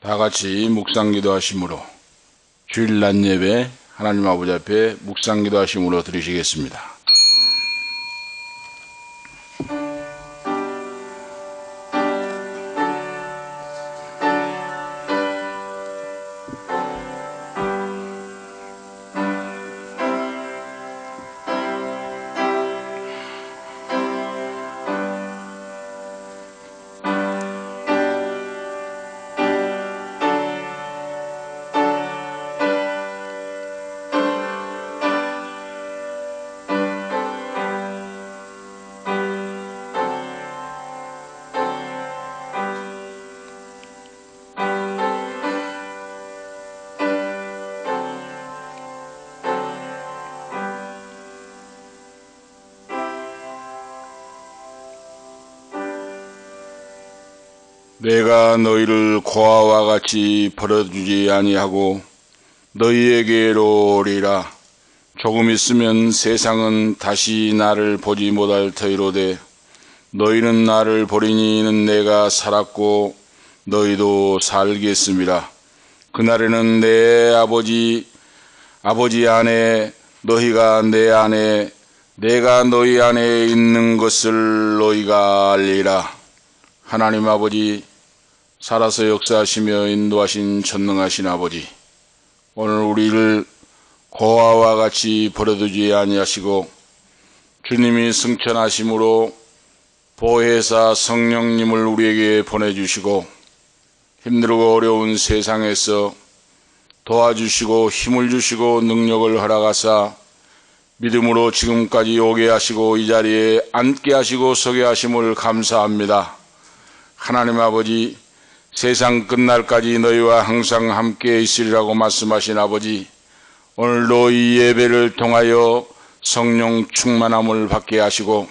다 같이 묵상기도 하심으로 주일 낮 예배 하나님 아버지 앞에 묵상기도 하심으로 드리시겠습니다. 내가 너희를 고아와 같이 버려두지 아니하고 너희에게로 오리라. 조금 있으면 세상은 다시 나를 보지 못할 터이로되 너희는 나를 보리니 이는 내가 살았고 너희도 살겠음이라. 그날에는 내 아버지 안에 너희가 내 안에 내가 너희 안에 있는 것을 너희가 알리라. 하나님 아버지, 살아서 역사하시며 인도하신 전능하신 아버지, 오늘 우리를 고아와 같이 버려두지 아니하시고 주님이 승천하심으로 보혜사 성령님을 우리에게 보내주시고 힘들고 어려운 세상에서 도와주시고 힘을 주시고 능력을 허락하사 믿음으로 지금까지 오게 하시고 이 자리에 앉게 하시고 서게 하심을 감사합니다. 하나님 아버지, 세상 끝날까지 너희와 항상 함께 있으리라고 말씀하신 아버지, 오늘도 이 예배를 통하여 성령 충만함을 받게 하시고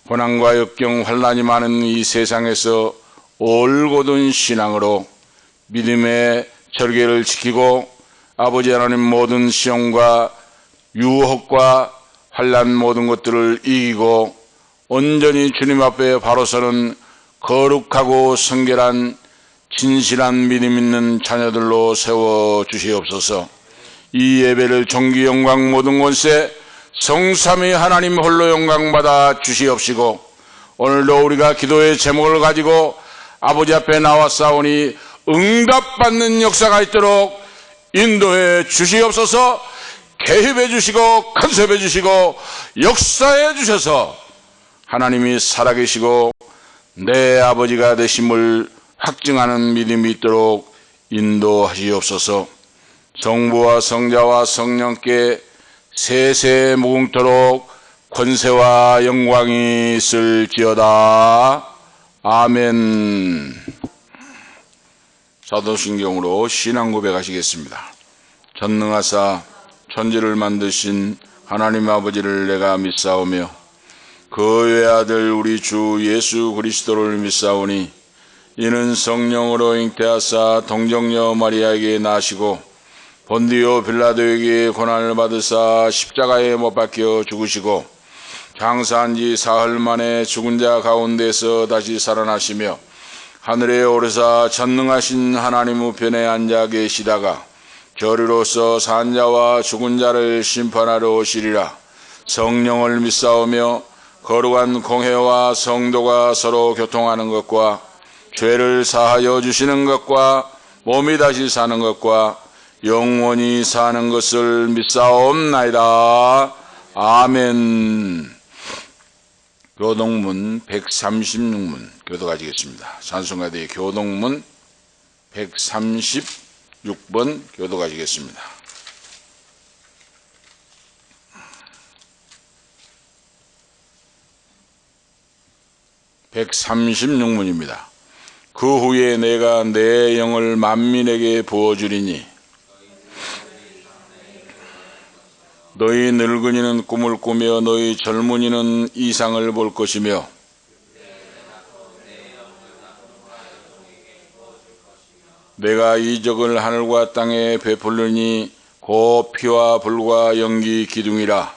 고난과 역경 환난이 많은 이 세상에서 올곧은 신앙으로 믿음의 절개를 지키고 아버지 하나님 모든 시험과 유혹과 환난 모든 것들을 이기고 온전히 주님 앞에 바로 서는 거룩하고 성결한 진실한 믿음 있는 자녀들로 세워주시옵소서. 이 예배를 존귀 영광 모든 권세 성삼위 하나님 홀로 영광받아 주시옵시고 오늘도 우리가 기도의 제목을 가지고 아버지 앞에 나왔사오니 응답받는 역사가 있도록 인도해 주시옵소서. 개입해 주시고 간섭해 주시고 역사해 주셔서 하나님이 살아계시고 내 아버지가 되심을 확증하는 믿음이 있도록 인도하시옵소서. 성부와 성자와 성령께 세세 무궁토록 권세와 영광이 있을지어다. 아멘. 사도신경으로 신앙 고백하시겠습니다. 전능하사 천지를 만드신 하나님 아버지를 내가 믿사오며 그 외아들 우리 주 예수 그리스도를 믿사오니 이는 성령으로 잉태하사 동정녀 마리아에게 나시고 본디오 빌라도에게 고난을 받으사 십자가에 못 박혀 죽으시고 장사한 지 사흘 만에 죽은 자 가운데서 다시 살아나시며 하늘에 오르사 전능하신 하나님 우편에 앉아 계시다가 저리로서 산 자와 죽은 자를 심판하러 오시리라. 성령을 믿사오며 거룩한 공회와 성도가 서로 교통하는 것과 죄를 사하여 주시는 것과 몸이 다시 사는 것과 영원히 사는 것을 믿사옵나이다. 아멘. 교동문 136문 교도 가지겠습니다. 찬송가대의 교동문 136번 교도 가지겠습니다. 136문입니다. 그 후에 내가 내 영을 만민에게 부어주리니 너희 늙은이는 꿈을 꾸며 너희 젊은이는 이상을 볼 것이며 내가 이적을 하늘과 땅에 베풀리니 곧 피와 불과 연기 기둥이라.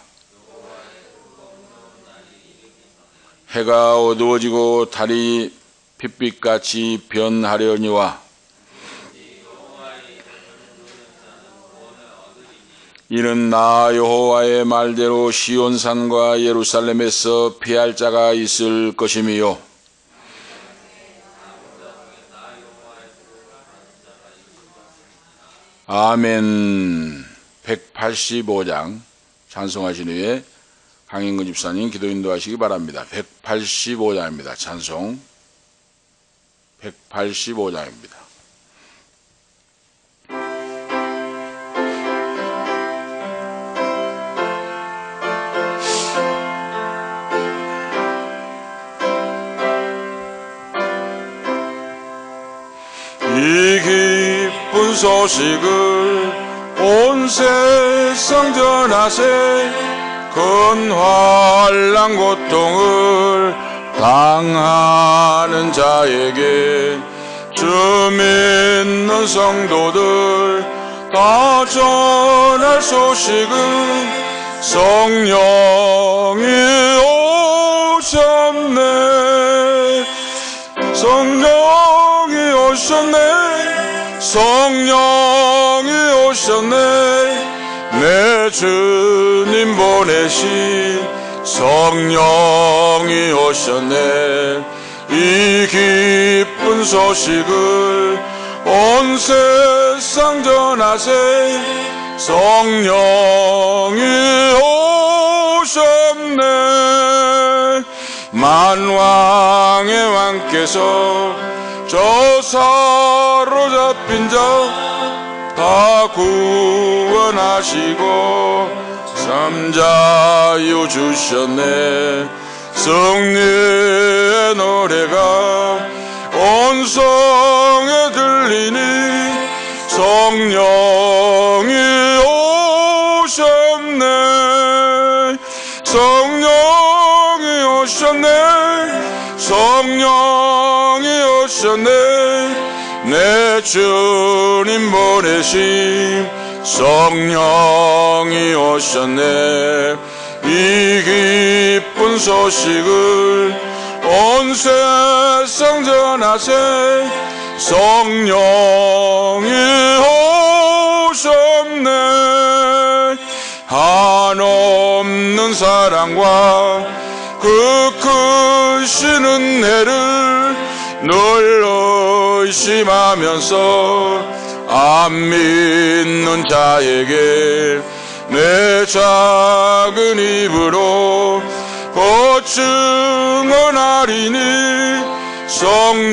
해가 어두워지고 달이 핏빛같이 변하려니와 이는 나 여호와의 말대로 시온산과 예루살렘에서 피할 자가 있을 것임이요 아멘. 185장 찬송하신 후에 강인근 집사님 기도 인도하시기 바랍니다. 185장입니다. 찬송 185장입니다. 이 기쁜 소식을 온 세상 전하세 큰 환난 고통을 당하는 자에게 주 믿는 성도들 다 전할 소식은 성령이 오셨네 성령이 오셨네 성령이 오셨네 내 주님 보내신 성령이 오셨네 이 기쁜 소식을 온 세상 전하세 성령이 오셨네 만왕의 왕께서 저 사로잡힌 자 다 구원하시고 삼자유 주셨네 승리의 노래가 온 성에 들리니 성령이 오셨네 성령이 오셨네 성령이 오셨네 내 주님 보내신 성령이 오셨네 이 기쁜 소식을 온 세상 전하세 성령이 오셨네 한없는 사랑과 그 크신 은혜를 늘 의심하면서 안 믿는 자에게 내 작은 입으로 증언하리니 성령이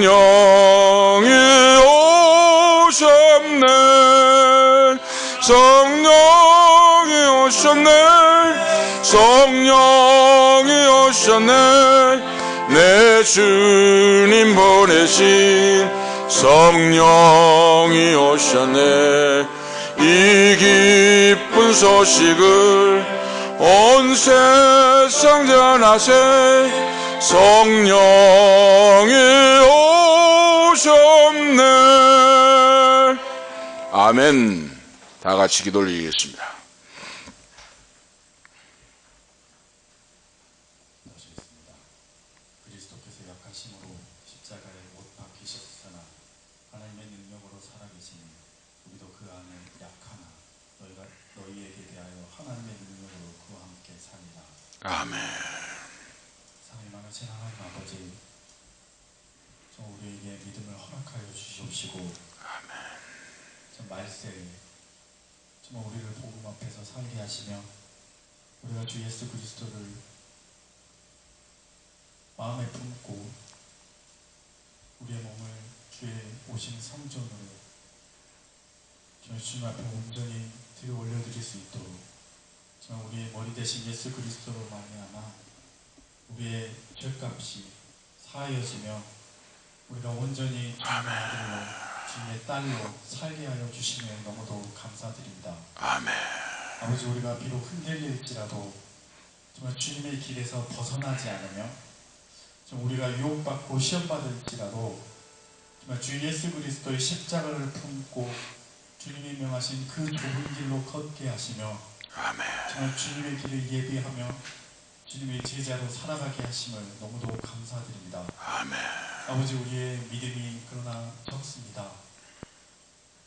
오셨네 성령이 오셨네 성령이 오셨네 내 주님 보내신 성령이 오셨네 이 기쁜 소식을 온 세상 전하세 성령이 오셨네 아멘. 다 같이 기도 올리겠습니다. 그리스도께서 약하심으로 십자가에 못 박히셨으나 하나님의 능력으로 살아계시니 우리도 그 안에 약하나 너희에게 대하여 하나님의 능력으로 그와 함께 살리라. 아멘. 사랑이 많으신 하나님 아버지, 저 우리에게 믿음을 허락하여 주시옵시고 저 말세에 정말 우리를 복음 앞에서 살게 하시며 우리가 주 예수 그리스도를 마음에 품고 우리의 몸을 주의 오신 성전으로 주님 앞에 온전히 들어 올려드릴 수 있도록 정말 우리의 머리 대신 예수 그리스도로 말미암아 우리의 죄값이 사하여지며 우리가 온전히 주님의 아들로 주님의 딸로 살게 하여 주시면 너무도 감사드립니다. 아멘. 아버지, 우리가 비록 흔들릴지라도 정말 주님의 길에서 벗어나지 않으며 우리가 유혹받고 시험받을지라도 정말 주 예수 그리스도의 십자가를 품고 주님이 명하신 그 좁은 길로 걷게 하시며 아멘. 정말 주님의 길을 예비하며 주님의 제자로 살아가게 하심을 너무도 감사드립니다. 아멘. 아버지, 우리의 믿음이 그러나 적습니다.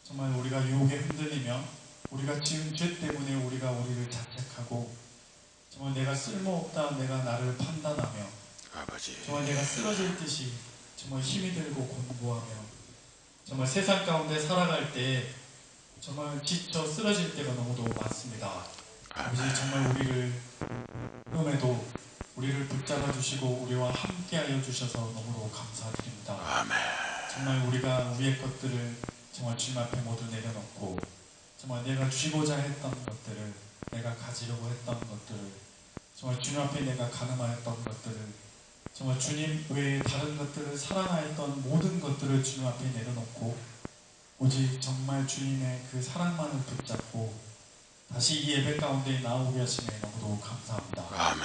정말 우리가 유혹에 흔들리며 우리가 지은 죄 때문에 우리를 자책하고 정말 내가 쓸모없다 내가 나를 판단하며 아버지. 정말 내가 쓰러질 듯이 정말 힘이 들고 곤고하며 정말 세상 가운데 살아갈 때 정말 지쳐 쓰러질 때가 너무도 많습니다. 아버지 정말 우리를 흠에도 우리를 붙잡아 주시고 우리와 함께하여 주셔서 너무도 감사드립니다. 아멘. 정말 우리가 우리의 것들을 정말 주님 앞에 모두 내려놓고 정말 내가 쥐고자 했던 것들을 내가 가지려고 했던 것들을 정말 주님 앞에 내가 가늠하였던 것들을 정말 주님 외에 다른 것들을 사랑하였던 모든 것들을 주님 앞에 내려놓고 오직 정말 주님의 그 사랑만을 붙잡고 다시 이 예배 가운데 나오게 하심에 너무도 감사합니다. 아멘.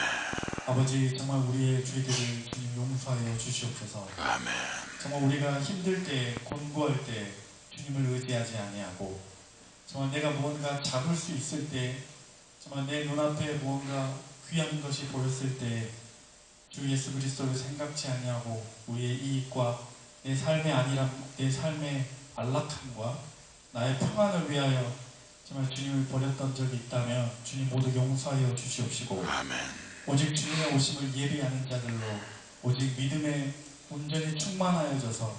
아버지 정말 우리의 죄들을 주님 용서하여 주시옵소서. 아멘. 정말 우리가 힘들 때 곤고할 때 주님을 의지하지 아니하고 정말 내가 무언가 잡을 수 있을 때 정말 내 눈앞에 무언가 귀한 것이 보였을 때 주 예수 그리스도를 생각지 아니하고 우리의 이익과 내 삶의 안일함, 내 삶의 안락함과 나의 평안을 위하여 정말 주님을 버렸던 적이 있다면 주님 모두 용서하여 주시옵시고 아멘. 오직 주님의 오심을 예비하는 자들로 오직 믿음에 온전히 충만하여져서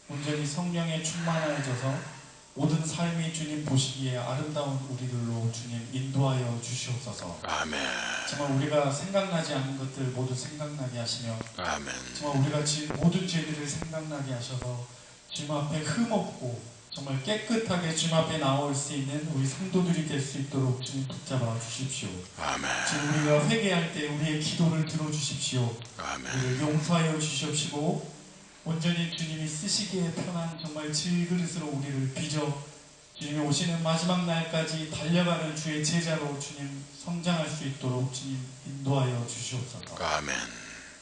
온전히 성령에 충만하여져서 모든 삶이 주님 보시기에 아름다운 우리들로 주님 인도하여 주시옵소서. 아멘. 정말 우리가 생각나지 않는 것들 모두 생각나게 하시며 아멘. 정말 우리가 지은 모든 죄들을 생각나게 하셔서 주님 앞에 흠없고 정말 깨끗하게 주님 앞에 나올 수 있는 우리 성도들이 될 수 있도록 주님 붙잡아 주십시오. 아멘. 지금 우리가 회개할 때 우리의 기도를 들어주십시오. 아멘. 우리를 용서하여 주시옵시고 온전히 주님이 쓰시기에 편한 정말 질그릇으로 우리를 빚어 주님이 오시는 마지막 날까지 달려가는 주의 제자로 주님 성장할 수 있도록 주님 인도하여 주시옵소서. 아멘.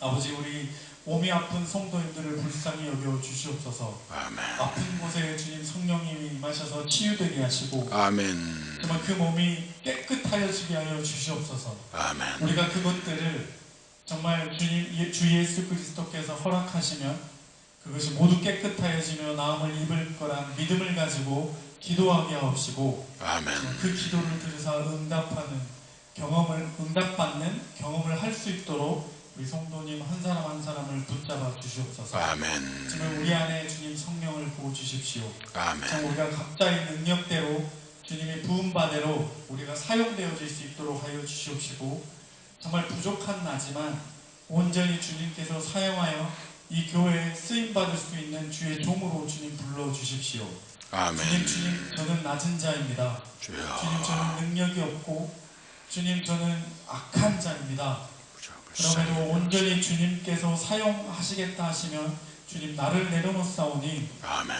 아버지 우리 몸이 아픈 성도님들을 불쌍히 여겨 주시옵소서. 아멘. 아픈 곳에 주님 성령님이 임하셔서 치유되게 하시고 아멘. 정말 그 몸이 깨끗하여지게 하여 주시옵소서. 아멘. 우리가 그것들을 정말 주님 주 예수 그리스도께서 허락하시면 그것이 모두 깨끗하여지며 나음을 입을 거란 믿음을 가지고 기도하게 하옵시고 아멘. 그 기도를 들으사 응답받는 경험을 할 수 있도록 우리 성도님 한 사람 한 사람을 붙잡아 주시옵소서. 아멘. 정말 우리 안에 주님 성령을 부어 주십시오. 아멘. 정말 우리가 각자의 능력대로 주님의 부음바대로 우리가 사용되어질 수 있도록 하여 주시옵시고 정말 부족한 나지만 온전히 주님께서 사용하여 이 교회에 쓰임받을 수 있는 주의 종으로 주님 불러주십시오. 아멘. 주님 저는 낮은 자입니다. 주여. 주님 저는 능력이 없고 주님 저는 악한 자입니다. 그럼에도 온전히 주님께서 사용하시겠다 하시면 주님 나를 내려놓사오니 아멘.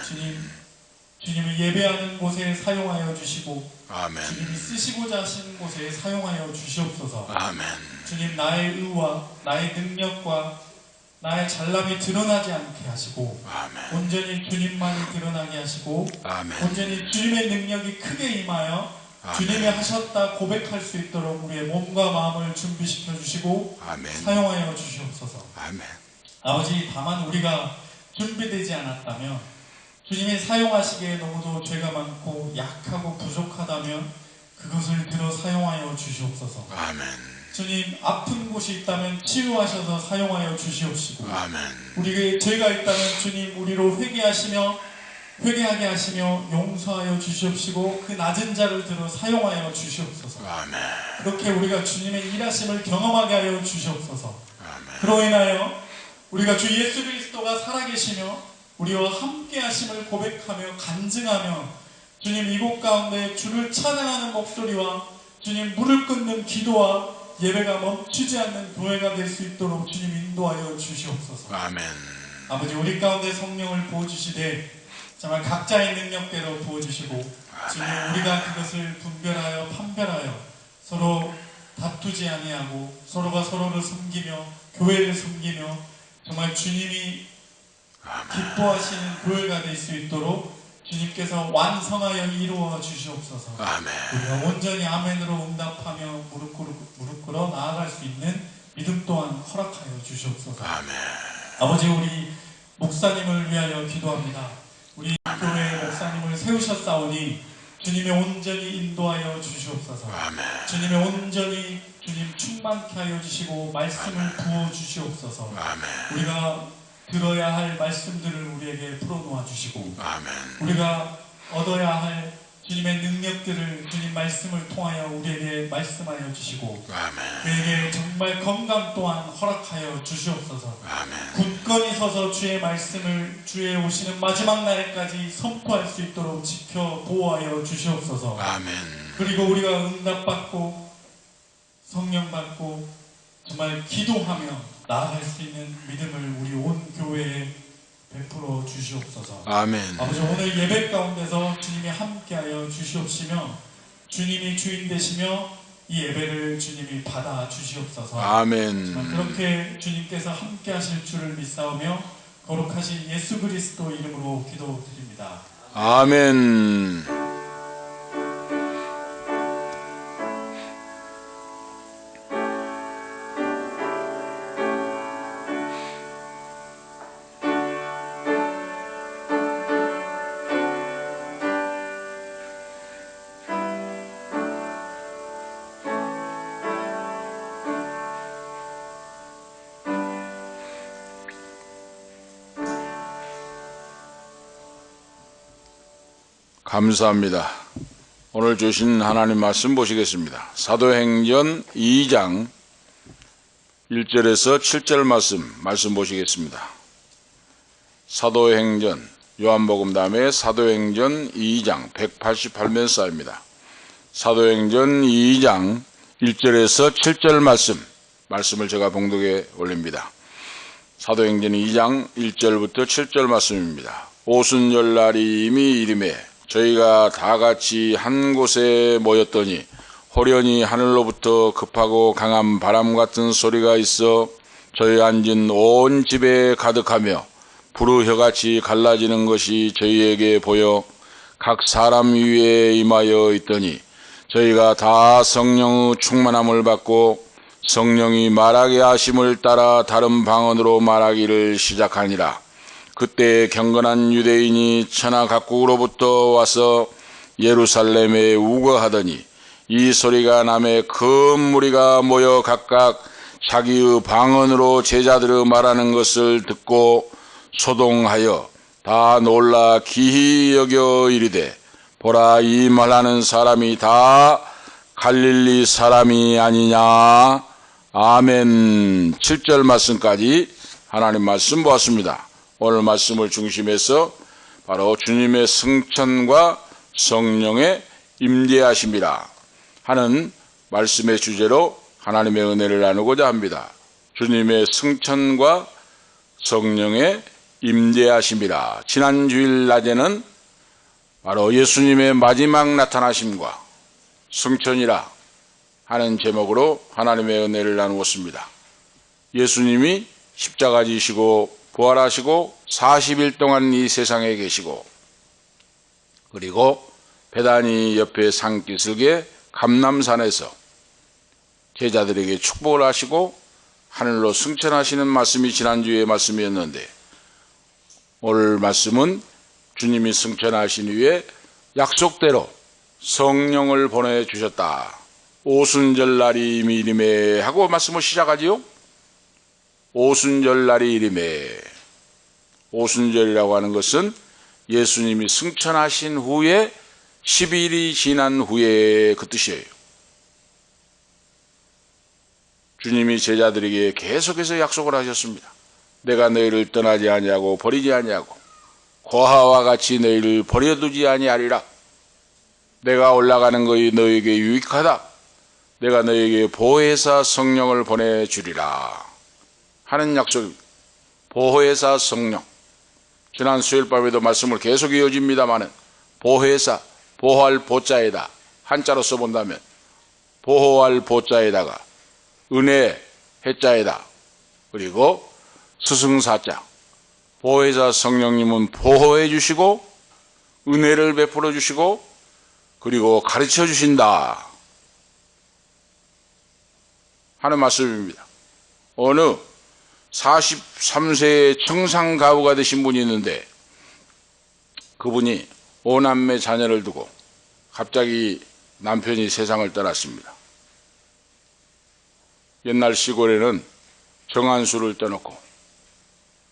주님을 예배하는 곳에 사용하여 주시고 아멘. 주님이 쓰시고자 하시는 곳에 사용하여 주시옵소서. 아멘. 주님 나의 의와 나의 능력과 나의 잘남이 드러나지 않게 하시고 아멘. 온전히 주님만이 드러나게 하시고 아멘. 온전히 주님의 능력이 크게 임하여 주님이 하셨다 고백할 수 있도록 우리의 몸과 마음을 준비시켜 주시고 아멘. 사용하여 주시옵소서. 아멘. 아버지 다만 우리가 준비되지 않았다면 주님이 사용하시기에 너무도 죄가 많고 약하고 부족하다면 그것을 들어 사용하여 주시옵소서. 아멘. 주님 아픈 곳이 있다면 치유하셔서 사용하여 주시옵시고 아멘. 우리에게 죄가 있다면 주님 우리로 회개하게 하시며 용서하여 주시옵시고 그 낮은 자를 들어 사용하여 주시옵소서. 아멘. 그렇게 우리가 주님의 일하심을 경험하게 하여 주시옵소서. 아멘. 그로 인하여 우리가 주 예수 그리스도가 살아계시며 우리와 함께 하심을 고백하며 간증하며 주님 이곳 가운데 주를 찬양하는 목소리와 주님 물을 끊는 기도와 예배가 멈추지 않는 교회가 될 수 있도록 주님 인도하여 주시옵소서. 아멘. 아버지 우리 가운데 성령을 부어주시되 정말 각자의 능력대로 부어주시고 주님 우리가 그것을 분별하여 판별하여 서로 다투지 아니하고 서로가 서로를 섬기며 교회를 섬기며 정말 주님이 기뻐하시는 교회가 될 수 있도록 주님께서 완성하여 이루어 주시옵소서. 아멘. 우리가 온전히 아멘으로 응답하며 무릎 꿇어 나아갈 수 있는 믿음 또한 허락하여 주시옵소서. 아멘. 아버지 우리 목사님을 위하여 기도합니다. 우리 교회 목사님을 세우셨사오니 주님이 온전히 인도하여 주시옵소서. 아멘. 주님이 온전히 주님 충만케 하여 주시고 말씀을 부어 주시옵소서. 아멘. 우리가 들어야 할 말씀들을 우리에게 풀어놓아 주시고 아멘. 우리가 얻어야 할 주님의 능력들을 주님 말씀을 통하여 우리에게 말씀하여 주시고 아멘. 그에게 정말 건강 또한 허락하여 주시옵소서. 아멘. 굳건히 서서 주의 말씀을 주의 오시는 마지막 날까지 선포할 수 있도록 지켜 보호하여 주시옵소서. 아멘. 그리고 우리가 응답받고 성령 받고 정말 기도하며 나아갈 수 있는 믿음을 우리 온 교회에 베풀어 주시옵소서. 아멘. 아버지, 오늘 예배 가운데서 주님이 함께하여 주시옵시며 주님이 주인 되시며 이 예배를 주님이 받아 주시옵소서. 아멘. 그렇게 주님께서 함께하실 줄을 믿사오며 거룩하신 예수 그리스도 이름으로 기도드립니다. 아멘. 감사합니다. 오늘 주신 하나님 말씀 보시겠습니다. 사도행전 2장 1절에서 7절 말씀 보시겠습니다. 사도행전, 요한복음 다음에 사도행전 2장 188면사입니다. 사도행전 2장 1절에서 7절 말씀을 제가 봉독에 올립니다. 사도행전 2장 1절부터 7절 말씀입니다. 오순절날이 이미 이름에 저희가 다 같이 한 곳에 모였더니 호련히 하늘로부터 급하고 강한 바람 같은 소리가 있어 저희 앉은 온 집에 가득하며 부르혀같이 갈라지는 것이 저희에게 보여 각 사람 위에 임하여 있더니 저희가 다 성령의 충만함을 받고 성령이 말하게 하심을 따라 다른 방언으로 말하기를 시작하니라. 그때 경건한 유대인이 천하 각국으로부터 와서 예루살렘에 우거하더니 이 소리가 남에 큰 무리가 모여 각각 자기의 방언으로 제자들의 말하는 것을 듣고 소동하여 다 놀라 기히 여겨 이르되 보라, 이 말하는 사람이 다 갈릴리 사람이 아니냐. 아멘. 7절 말씀까지 하나님 말씀 보았습니다. 오늘 말씀을 중심해서 바로 주님의 승천과 성령의 임재하심이라 하는 말씀의 주제로 하나님의 은혜를 나누고자 합니다. 주님의 승천과 성령의 임재하심이라. 지난 주일 낮에는 바로 예수님의 마지막 나타나심과 승천이라 하는 제목으로 하나님의 은혜를 나누었습니다. 예수님이 십자가 지시고 부활하시고 40일 동안 이 세상에 계시고 그리고 베다니 옆에 산기슭의 감람산에서 제자들에게 축복을 하시고 하늘로 승천하시는 말씀이 지난주의 말씀이었는데 오늘 말씀은 주님이 승천하신 후에 약속대로 성령을 보내주셨다. 오순절날이 이미 이름에 하고 말씀을 시작하지요. 오순절날이 이름에. 오순절이라고 하는 것은 예수님이 승천하신 후에 10일이 지난 후에 그 뜻이에요. 주님이 제자들에게 계속해서 약속을 하셨습니다. 내가 너희를 떠나지 아니하고 버리지 아니하고 고아와 같이 너희를 버려두지 아니하리라. 내가 올라가는 것이 너희에게 유익하다. 내가 너희에게 보혜사 성령을 보내주리라 하는 약속입니다. 보혜사 성령. 지난 수요일 밤에도 말씀을 계속 이어집니다마는 보혜사, 보호할 보자에다 한자로 써본다면 보호할 보자에다가 은혜 해자에다 그리고 스승사자 보혜사 성령님은 보호해 주시고 은혜를 베풀어 주시고 그리고 가르쳐 주신다 하는 말씀입니다. 어느 43세의 청상가부가 되신 분이 있는데 그분이 5남매 자녀를 두고 갑자기 남편이 세상을 떠났습니다. 옛날 시골에는 정한수를 떠놓고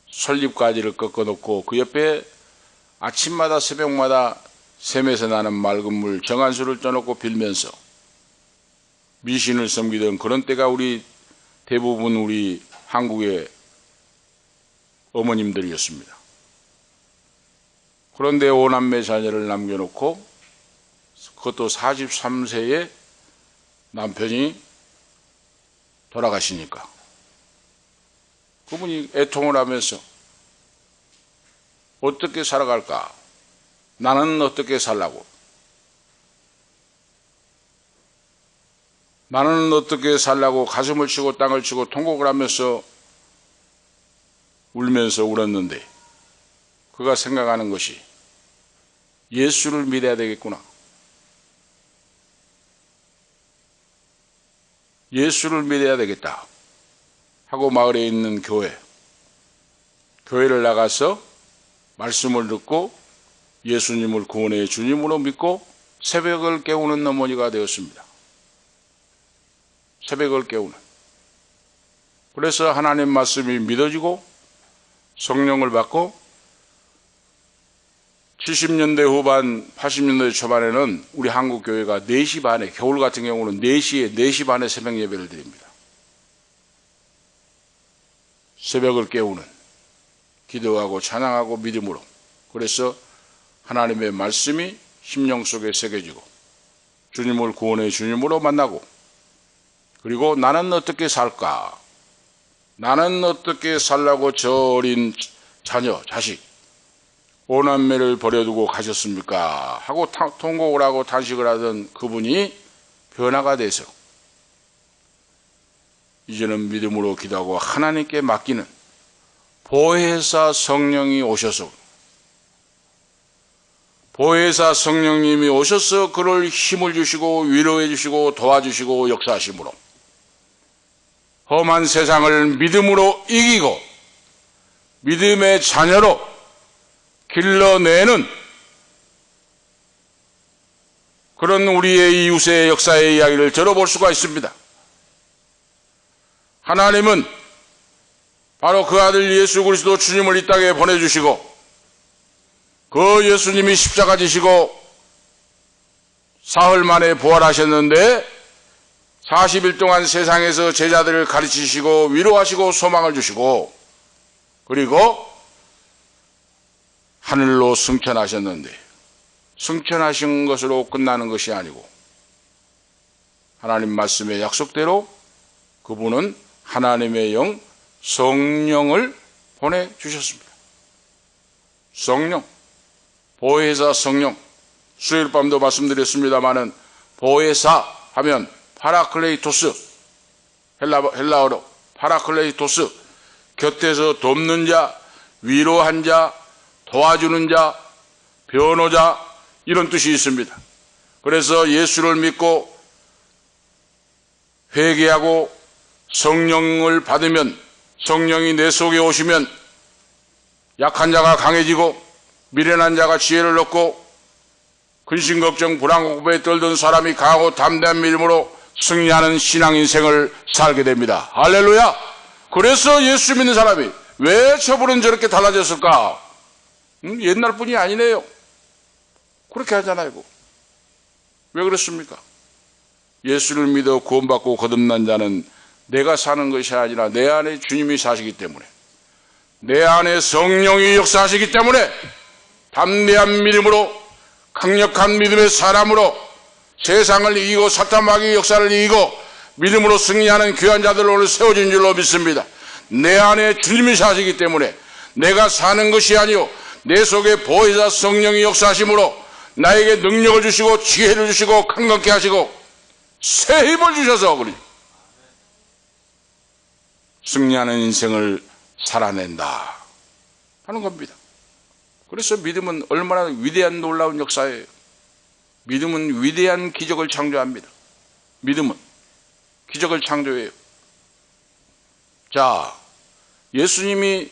설립가지를 꺾어놓고 그 옆에 아침마다 새벽마다 샘에서 나는 맑은 물 정한수를 떠놓고 빌면서 미신을 섬기던 그런 때가 대부분 우리 한국의 어머님들이었습니다. 그런데 5남매 자녀를 남겨놓고 그것도 43세에 남편이 돌아가시니까 그분이 애통을 하면서 어떻게 살아갈까? 나는 어떻게 살라고? 나는 어떻게 살라고 가슴을 치고 땅을 치고 통곡을 하면서 울면서 울었는데 그가 생각하는 것이 예수를 믿어야 되겠구나. 예수를 믿어야 되겠다 하고 마을에 있는 교회를 나가서 말씀을 듣고 예수님을 구원의 주님으로 믿고 새벽을 깨우는 어머니가 되었습니다. 새벽을 깨우는. 그래서 하나님 말씀이 믿어지고 성령을 받고 70년대 후반 80년대 초반에는 우리 한국 교회가 4시 반에 겨울 같은 경우는 4시 반에 새벽 예배를 드립니다. 새벽을 깨우는 기도하고 찬양하고 믿음으로. 그래서 하나님의 말씀이 심령 속에 새겨지고 주님을 구원의 주님으로 만나고 그리고 나는 어떻게 살까? 나는 어떻게 살라고 저 어린 자녀, 자식 5남매를 버려두고 가셨습니까? 하고 통곡을 하고 탄식을 하던 그분이 변화가 돼서 이제는 믿음으로 기도하고 하나님께 맡기는 보혜사 성령이 오셔서 보혜사 성령님이 오셔서 그를 힘을 주시고 위로해 주시고 도와주시고 역사하심으로 험한 세상을 믿음으로 이기고 믿음의 자녀로 길러내는 그런 우리의 이웃의 역사의 이야기를 들어볼 수가 있습니다. 하나님은 바로 그 아들 예수 그리스도 주님을 이 땅에 보내주시고 그 예수님이 십자가 지시고 사흘 만에 부활하셨는데 40일 동안 세상에서 제자들을 가르치시고 위로하시고 소망을 주시고 그리고 하늘로 승천하셨는데 승천하신 것으로 끝나는 것이 아니고 하나님 말씀의 약속대로 그분은 하나님의 영 성령을 보내주셨습니다. 성령, 보혜사 성령. 수요일 밤도 말씀드렸습니다마는 보혜사 하면 파라클레이토스, 헬라어로 파라클레이토스, 곁에서 돕는 자, 위로한 자, 도와주는 자, 변호자 이런 뜻이 있습니다. 그래서 예수를 믿고 회개하고 성령을 받으면 성령이 내 속에 오시면 약한 자가 강해지고 미련한 자가 지혜를 얻고 근심 걱정 불안 공포에 떨던 사람이 강하고 담대한 믿음으로 승리하는 신앙 인생을 살게 됩니다. 할렐루야. 그래서 예수 믿는 사람이 왜 저분은 저렇게 달라졌을까? 옛날 분이 아니네요. 그렇게 하잖아요. 왜 그렇습니까? 예수를 믿어 구원받고 거듭난 자는 내가 사는 것이 아니라 내 안에 주님이 사시기 때문에 내 안에 성령이 역사하시기 때문에 담대한 믿음으로 강력한 믿음의 사람으로 세상을 이기고 사탄 마귀의 역사를 이기고 믿음으로 승리하는 귀한 자들을 오늘 세워진 줄로 믿습니다. 내 안에 주님이 사시기 때문에 내가 사는 것이 아니요 내 속에 보혜사 성령이 역사하심으로 나에게 능력을 주시고 지혜를 주시고 강건케 하시고 새 힘을 주셔서 그리 승리하는 인생을 살아낸다 하는 겁니다. 그래서 믿음은 얼마나 위대한 놀라운 역사예요. 믿음은 위대한 기적을 창조합니다. 믿음은 기적을 창조해요. 자, 예수님이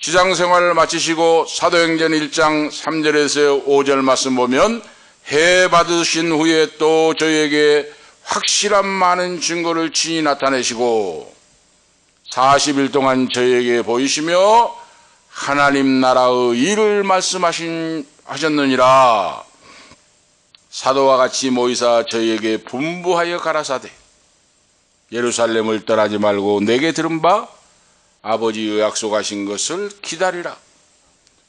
지상생활을 마치시고 사도행전 1장 3절에서 5절 말씀 보면 해 받으신 후에 또 저희에게 확실한 많은 증거를 친히 나타내시고 40일 동안 저희에게 보이시며 하나님 나라의 일을 말씀하셨느니라. 사도와 같이 모이사 저희에게 분부하여 가라사대 예루살렘을 떠나지 말고 내게 들은 바 아버지의 약속하신 것을 기다리라.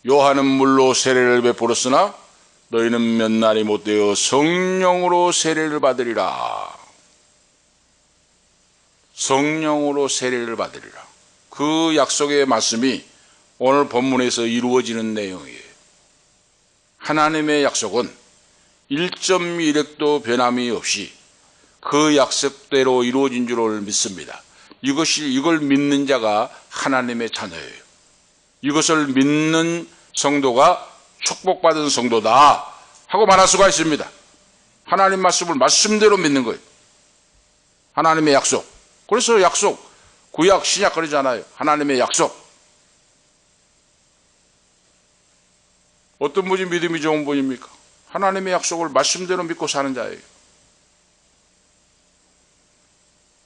요한은 물로 세례를 베풀었으나 너희는 몇 날이 못되어 성령으로 세례를 받으리라. 성령으로 세례를 받으리라. 그 약속의 말씀이 오늘 본문에서 이루어지는 내용이에요. 하나님의 약속은 1.1획도 변함이 없이 그 약속대로 이루어진 줄을 믿습니다. 이걸 믿는 자가 하나님의 자녀예요. 이것을 믿는 성도가 축복받은 성도다 하고 말할 수가 있습니다. 하나님 말씀을 말씀대로 믿는 거예요. 하나님의 약속. 그래서 약속, 구약, 신약 그러잖아요. 하나님의 약속. 어떤 분이 믿음이 좋은 분입니까? 하나님의 약속을 말씀대로 믿고 사는 자예요.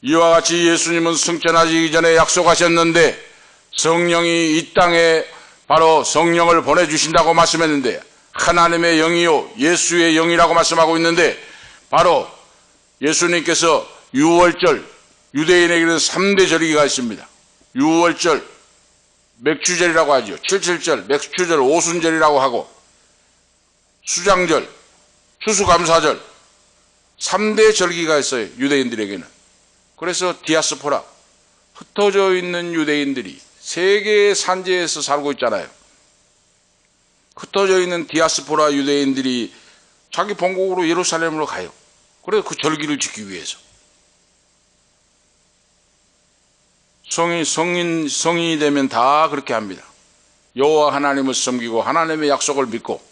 이와 같이 예수님은 승천하시기 전에 약속하셨는데 성령이 이 땅에 바로 성령을 보내주신다고 말씀했는데 하나님의 영이요 예수의 영이라고 말씀하고 있는데 바로 예수님께서 유월절, 유대인에게는 3대 절기가 있습니다. 유월절, 맥주절이라고 하죠. 칠칠절, 맥주절, 오순절이라고 하고 수장절, 추수감사절 3대 절기가 있어요. 유대인들에게는. 그래서 디아스포라, 흩어져 있는 유대인들이 세계의 산지에서 살고 있잖아요. 흩어져 있는 디아스포라 유대인들이 자기 본국으로 예루살렘으로 가요. 그래서 그 절기를 지키기 위해서. 성인이 되면 다 그렇게 합니다. 여호와 하나님을 섬기고 하나님의 약속을 믿고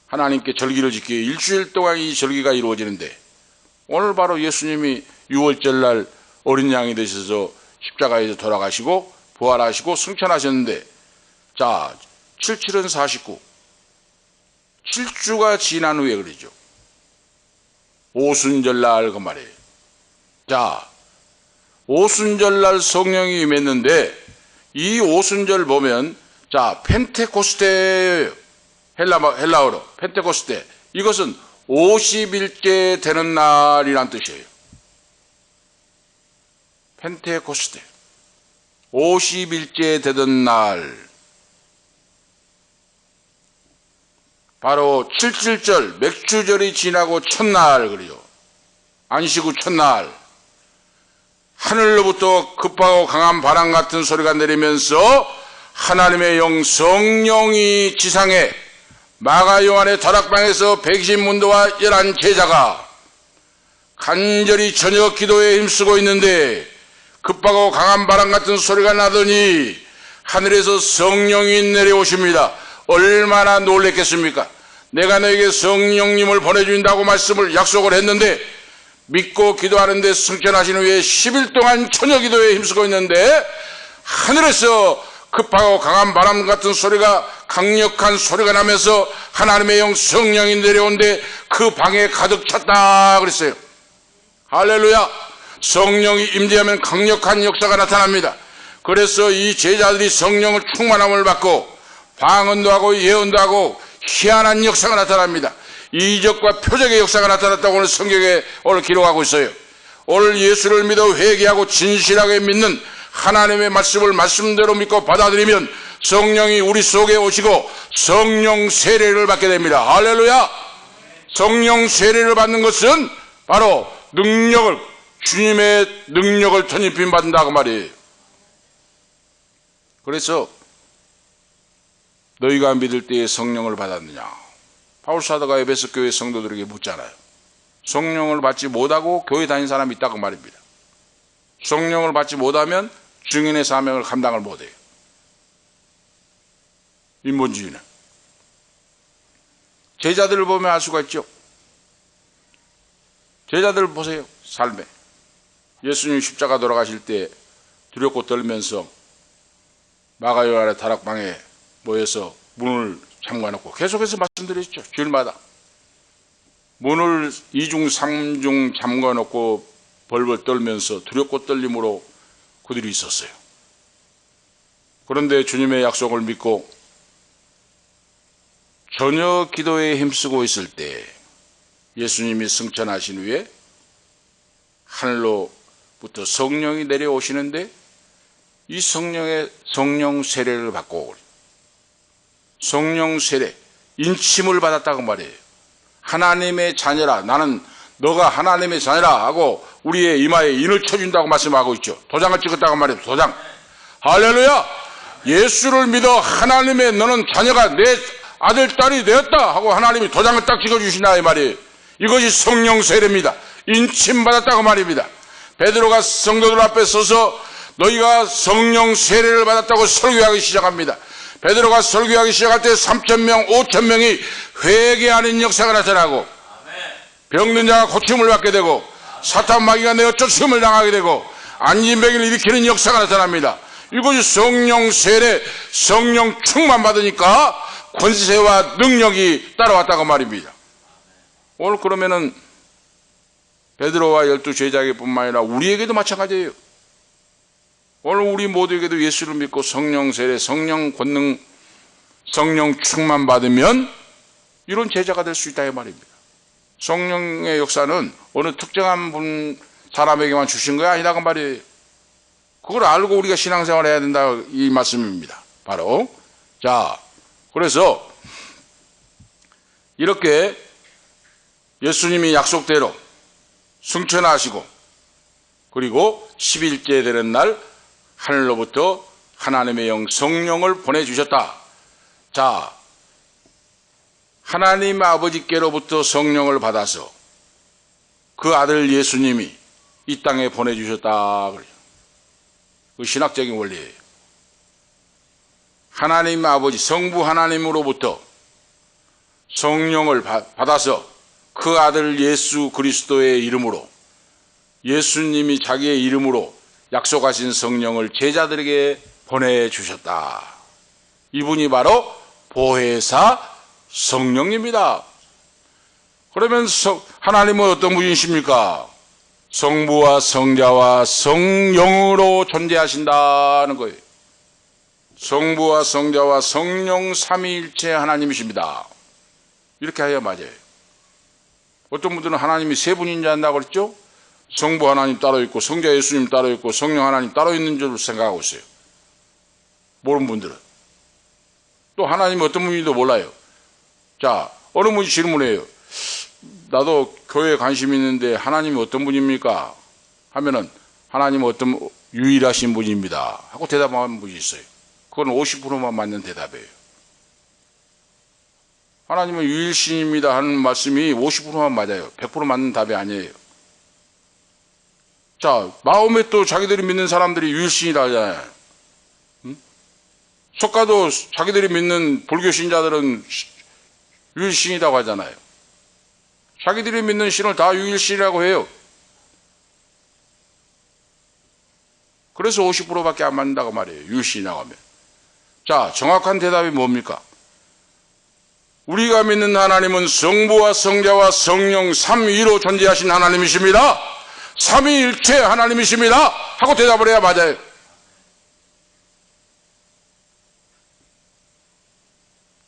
하나님께 절기를 지키기 일주일 동안 이 절기가 이루어지는데 오늘 바로 예수님이 6월절날 어린 양이 되셔서 십자가에서 돌아가시고 부활하시고 승천하셨는데 자 77은 49 7주가 지난 후에 그러죠. 오순절날 그 말이에요. 자 오순절날 성령이 임했는데 이 오순절 보면 자 펜테코스테예요. 헬라어로 펜테코스테. 이것은 50일째 되는 날이란 뜻이에요. 펜테코스테. 50일째 되던 날. 바로 77절 맥주절이 지나고 첫날 그래요. 안식 후 첫날. 하늘로부터 급하고 강한 바람 같은 소리가 내리면서 하나님의 영 성령이 지상에 마가 요한의 다락방에서 120문도와 11제자가 간절히 저녁 기도에 힘쓰고 있는데 급하고 강한 바람 같은 소리가 나더니 하늘에서 성령이 내려오십니다. 얼마나 놀랬겠습니까? 내가 너에게 성령님을 보내준다고 말씀을 약속을 했는데 믿고 기도하는데 승천하신 후에 10일 동안 저녁 기도에 힘쓰고 있는데 하늘에서 급하고 강한 바람 같은 소리가 강력한 소리가 나면서 하나님의 영 성령이 내려온데 그 방에 가득 찼다 그랬어요. 할렐루야. 성령이 임재하면 강력한 역사가 나타납니다. 그래서 이 제자들이 성령을 충만함을 받고 방언도 하고 예언도 하고 희한한 역사가 나타납니다. 이적과 표적의 역사가 나타났다고 오늘 성경에 오늘 기록하고 있어요. 오늘 예수를 믿어 회개하고 진실하게 믿는 하나님의 말씀을 말씀대로 믿고 받아들이면 성령이 우리 속에 오시고 성령 세례를 받게 됩니다. 할렐루야. 성령 세례를 받는 것은 바로 주님의 능력을 전입힘 받는다고 말이에요. 그래서 너희가 믿을 때에 성령을 받았느냐? 바울사도가 에베소 교회 성도들에게 묻잖아요. 성령을 받지 못하고 교회 다닌 사람이 있다고 말입니다. 성령을 받지 못하면 증인의 사명을 감당을 못해요. 인본주의는. 제자들을 보면 알 수가 있죠. 제자들을 보세요. 삶에. 예수님 십자가 돌아가실 때 두렵고 떨면서 마가 요한의 다락방에 모여서 문을 잠가놓고 계속해서 말씀드렸죠. 주일마다. 문을 이중 삼중 잠가놓고 벌벌 떨면서 두렵고 떨림으로 그들이 있었어요. 그런데 주님의 약속을 믿고 저녁 기도에 힘쓰고 있을 때 예수님이 승천하신 후에 하늘로부터 성령이 내려오시는데 이 성령 세례를 받고 성령 세례, 인침을 받았다고 말이에요. 하나님의 자녀라, 나는 너가 하나님의 자녀라 하고 우리의 이마에 인을 쳐준다고 말씀하고 있죠. 도장을 찍었다고 말이에요. 도장. 할렐루야. 예수를 믿어 하나님의 너는 자녀가 내 아들 딸이 되었다 하고 하나님이 도장을 딱 찍어주신다 이 말이에요. 이것이 성령 세례입니다. 인침 받았다고 말입니다. 베드로가 성도들 앞에 서서 너희가 성령 세례를 받았다고 설교하기 시작합니다. 베드로가 설교하기 시작할 때 3,000명, 5,000명이 회개하는 역사가 나타나고 병든 자가 고침을 받게 되고 사탄 마귀가 내어 쫓음을 당하게 되고 안진병을 일으키는 역사가 나타납니다. 이것이 성령 세례, 성령 충만 받으니까 권세와 능력이 따라왔다고 말입니다. 오늘 그러면은 베드로와 12 제자에게뿐만 아니라 우리에게도 마찬가지예요. 오늘 우리 모두에게도 예수를 믿고 성령 세례, 성령 권능, 성령 충만 받으면 이런 제자가 될 수 있다 이 말입니다. 성령의 역사는 어느 특정한 사람에게만 주신 거 아니라 그 말이에요. 그걸 알고 우리가 신앙생활을 해야 된다 이 말씀입니다. 바로 자, 그래서 이렇게 예수님이 약속대로 승천하시고 그리고 10일째 되는 날 하늘로부터 하나님의 영 성령을 보내주셨다. 자, 하나님 아버지께로부터 성령을 받아서 그 아들 예수님이 이 땅에 보내주셨다. 그 신학적인 원리예요. 하나님 아버지 성부 하나님으로부터 성령을 받아서 그 아들 예수 그리스도의 이름으로 예수님이 자기의 이름으로 약속하신 성령을 제자들에게 보내주셨다. 이분이 바로 보혜사 성령입니다. 그러면 하나님은 어떤 분이십니까? 성부와 성자와 성령으로 존재하신다는 거예요. 성부와 성자와 성령 삼위일체 하나님이십니다. 이렇게 해야 맞아요. 어떤 분들은 하나님이 세 분인 줄 안다고 그랬죠? 성부 하나님 따로 있고 성자 예수님 따로 있고 성령 하나님 따로 있는 줄 생각하고 있어요. 모르는 분들은. 또 하나님이 어떤 분인지도 몰라요. 자, 어느 분이 질문해요. 나도 교회에 관심 있는데 하나님이 어떤 분입니까? 하면은 하나님은 어떤 유일하신 분입니다 하고 대답하는 분이 있어요. 그건 50%만 맞는 대답이에요. 하나님은 유일신입니다 하는 말씀이 50%만 맞아요. 100% 맞는 답이 아니에요. 자, 마음에 또 자기들이 믿는 사람들이 유일신이라 하잖아요. 석가도 자기들이 믿는 불교 신자들은 유일신이라고 하잖아요. 자기들이 믿는 신을 다 유일신이라고 해요. 그래서 50%밖에 안 맞는다고 말이에요. 유일신이라고 하면. 자, 정확한 대답이 뭡니까? 우리가 믿는 하나님은 성부와 성자와 성령 삼위로 존재하신 하나님이십니다. 삼위일체 하나님이십니다 하고 대답을 해야 맞아요.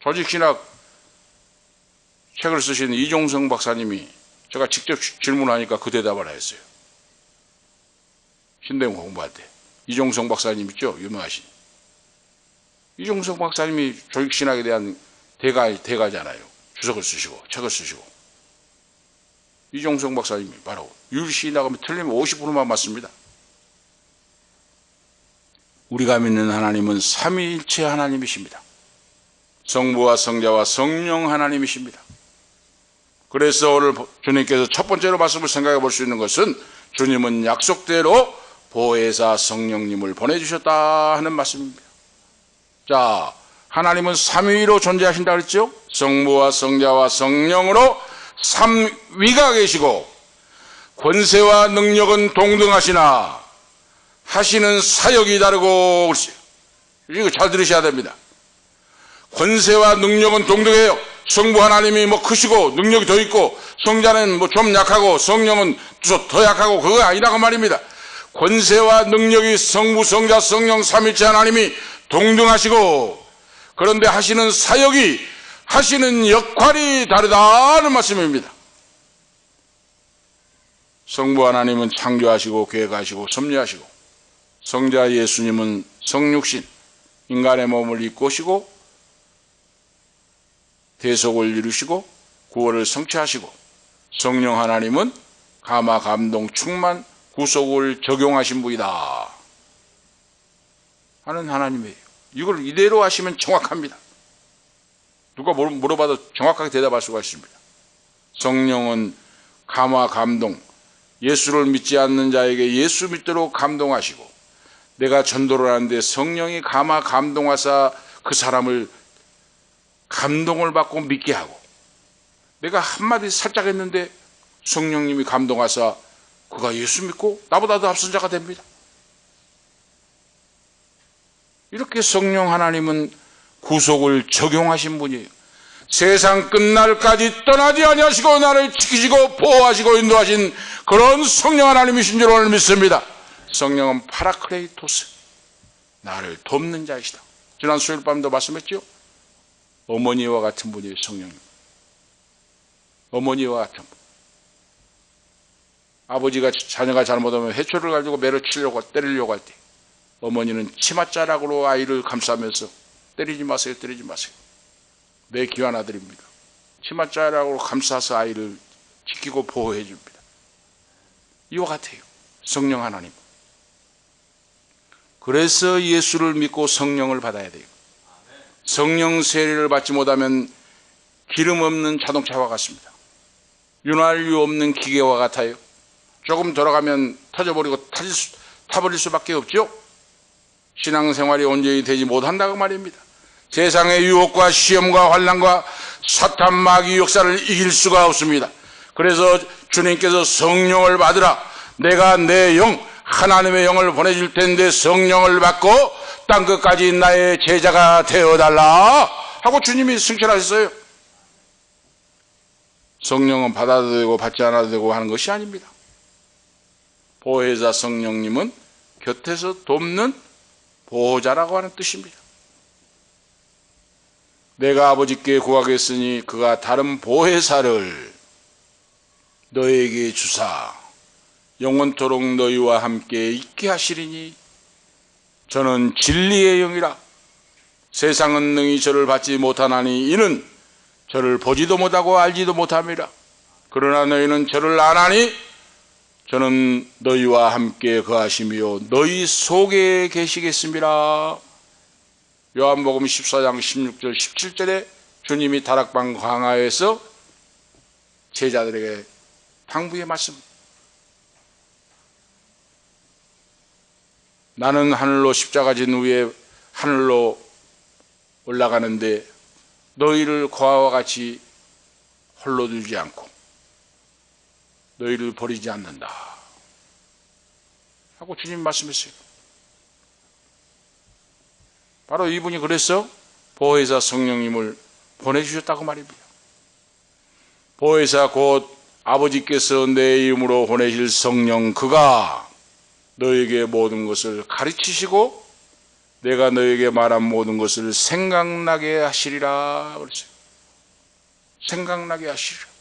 조직신학 책을 쓰신 이종성 박사님이 제가 직접 질문하니까 그 대답을 했어요. 신대용 공부할 때. 이종성 박사님 있죠? 유명하신. 이종성 박사님이 조직신학에 대한 대가잖아요. 주석을 쓰시고 책을 쓰시고. 이종성 박사님이 바로 유일신이라고 하면 틀리면 50%만 맞습니다. 우리가 믿는 하나님은 삼위일체 하나님이십니다. 성부와 성자와 성령 하나님이십니다. 그래서 오늘 주님께서 첫 번째로 말씀을 생각해 볼 수 있는 것은 주님은 약속대로 보혜사 성령님을 보내주셨다 하는 말씀입니다. 자, 하나님은 삼위로 존재하신다 그랬죠? 성부와 성자와 성령으로 삼위가 계시고 권세와 능력은 동등하시나 하시는 사역이 다르고 이거 잘 들으셔야 됩니다. 권세와 능력은 동등해요. 성부 하나님이 뭐 크시고 능력이 더 있고 성자는 뭐 좀 약하고 성령은 더 약하고 그거 아니라고 말입니다. 권세와 능력이 성부, 성자, 성령 삼위일체 하나님이 동등하시고 그런데 하시는 사역이 하시는 역할이 다르다는 말씀입니다. 성부 하나님은 창조하시고 계획하시고 섭리하시고 성자 예수님은 성육신 인간의 몸을 입고 오시고 대속을 이루시고 구원을 성취하시고 성령 하나님은 감화 감동 충만 구속을 적용하신 분이다 하는 하나님이에요. 이걸 이대로 하시면 정확합니다. 누가 물어봐도 정확하게 대답할 수가 있습니다. 성령은 감화 감동, 예수를 믿지 않는 자에게 예수 믿도록 감동하시고 내가 전도를 하는데 성령이 감화 감동하사 그 사람을 감동을 받고 믿게 하고 내가 한마디 살짝 했는데 성령님이 감동하사 그가 예수 믿고 나보다도 앞선 자가 됩니다. 이렇게 성령 하나님은 구속을 적용하신 분이에요. 세상 끝날까지 떠나지 아니하시고 나를 지키시고 보호하시고 인도하신 그런 성령 하나님이신 줄 오늘 믿습니다. 성령은 파라크레이토스, 나를 돕는 자이시다. 지난 수요일 밤도 말씀했죠. 어머니와 같은 분이에요. 성령님 어머니와 같은 분. 아버지가 자녀가 잘못하면 해초를 가지고 매를 치려고 때리려고 할 때 어머니는 치맛자락으로 아이를 감싸면서 때리지 마세요, 때리지 마세요. 내 귀한 아들입니다. 치맛자락으로 감싸서 아이를 지키고 보호해 줍니다. 이와 같아요. 성령 하나님. 그래서 예수를 믿고 성령을 받아야 돼요. 성령 세례를 받지 못하면 기름 없는 자동차와 같습니다. 윤활유 없는 기계와 같아요. 조금 돌아가면 터져버리고 타버릴 수밖에 없죠. 신앙생활이 온전히 되지 못한다고 말입니다. 세상의 유혹과 시험과 환난과 사탄 마귀 역사를 이길 수가 없습니다. 그래서 주님께서 성령을 받으라. 내가 내 영, 하나님의 영을 보내줄 텐데 성령을 받고 땅끝까지 나의 제자가 되어달라 하고 주님이 승천하셨어요. 성령은 받아도 되고 받지 않아도 되고 하는 것이 아닙니다. 보혜사 성령님은 곁에서 돕는 보호자라고 하는 뜻입니다. 내가 아버지께 구하겠으니 그가 다른 보혜사를 너에게 주사 영원토록 너희와 함께 있게 하시리니 저는 진리의 영이라. 세상은 능히 저를 받지 못하나니 이는 저를 보지도 못하고 알지도 못함이라. 그러나 너희는 저를 아나니 저는 너희와 함께 거하시며 너희 속에 계시겠습니다. 요한복음 14장 16절 17절에 주님이 다락방 광야에서 제자들에게 당부의 말씀. 나는 하늘로 십자가 진 후에 하늘로 올라가는데 너희를 고아와 같이 홀로 두지 않고 너희를 버리지 않는다 하고 주님 말씀했어요. 바로 이분이 그래서 보혜사 성령님을 보내주셨다고 말입니다. 보혜사 곧 아버지께서 내 이름으로 보내실 성령, 그가 너에게 모든 것을 가르치시고 내가 너에게 말한 모든 것을 생각나게 하시리라 그랬어요. 생각나게 하시리라.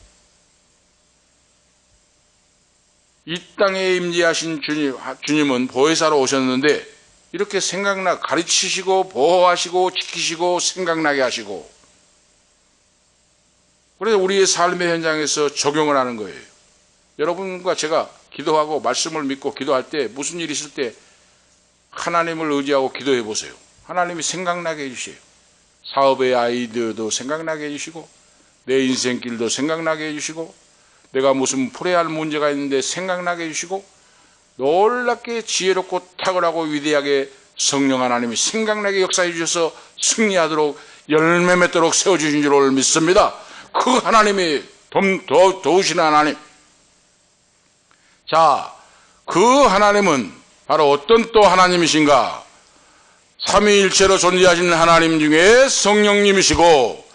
이 땅에 임재하신 주님은 보혜사로 오셨는데 이렇게 가르치시고 보호하시고 지키시고 생각나게 하시고, 그래서 우리의 삶의 현장에서 적용을 하는 거예요. 여러분과 제가 기도하고 말씀을 믿고 기도할 때 무슨 일이 있을 때 하나님을 의지하고 기도해 보세요. 하나님이 생각나게 해주세요. 사업의 아이디어도 생각나게 해주시고 내 인생길도 생각나게 해주시고 내가 무슨 풀어야 할 문제가 있는데 생각나게 해주시고 놀랍게 지혜롭고 탁월하고 위대하게 성령 하나님이 생각나게 역사해 주셔서 승리하도록 열매 맺도록 세워주신 줄 믿습니다. 그 하나님이 도우시는 하나님. 자, 그 하나님은 바로 어떤 또 하나님이신가? 삼위일체로 존재하시는 하나님 중에 성령님이시고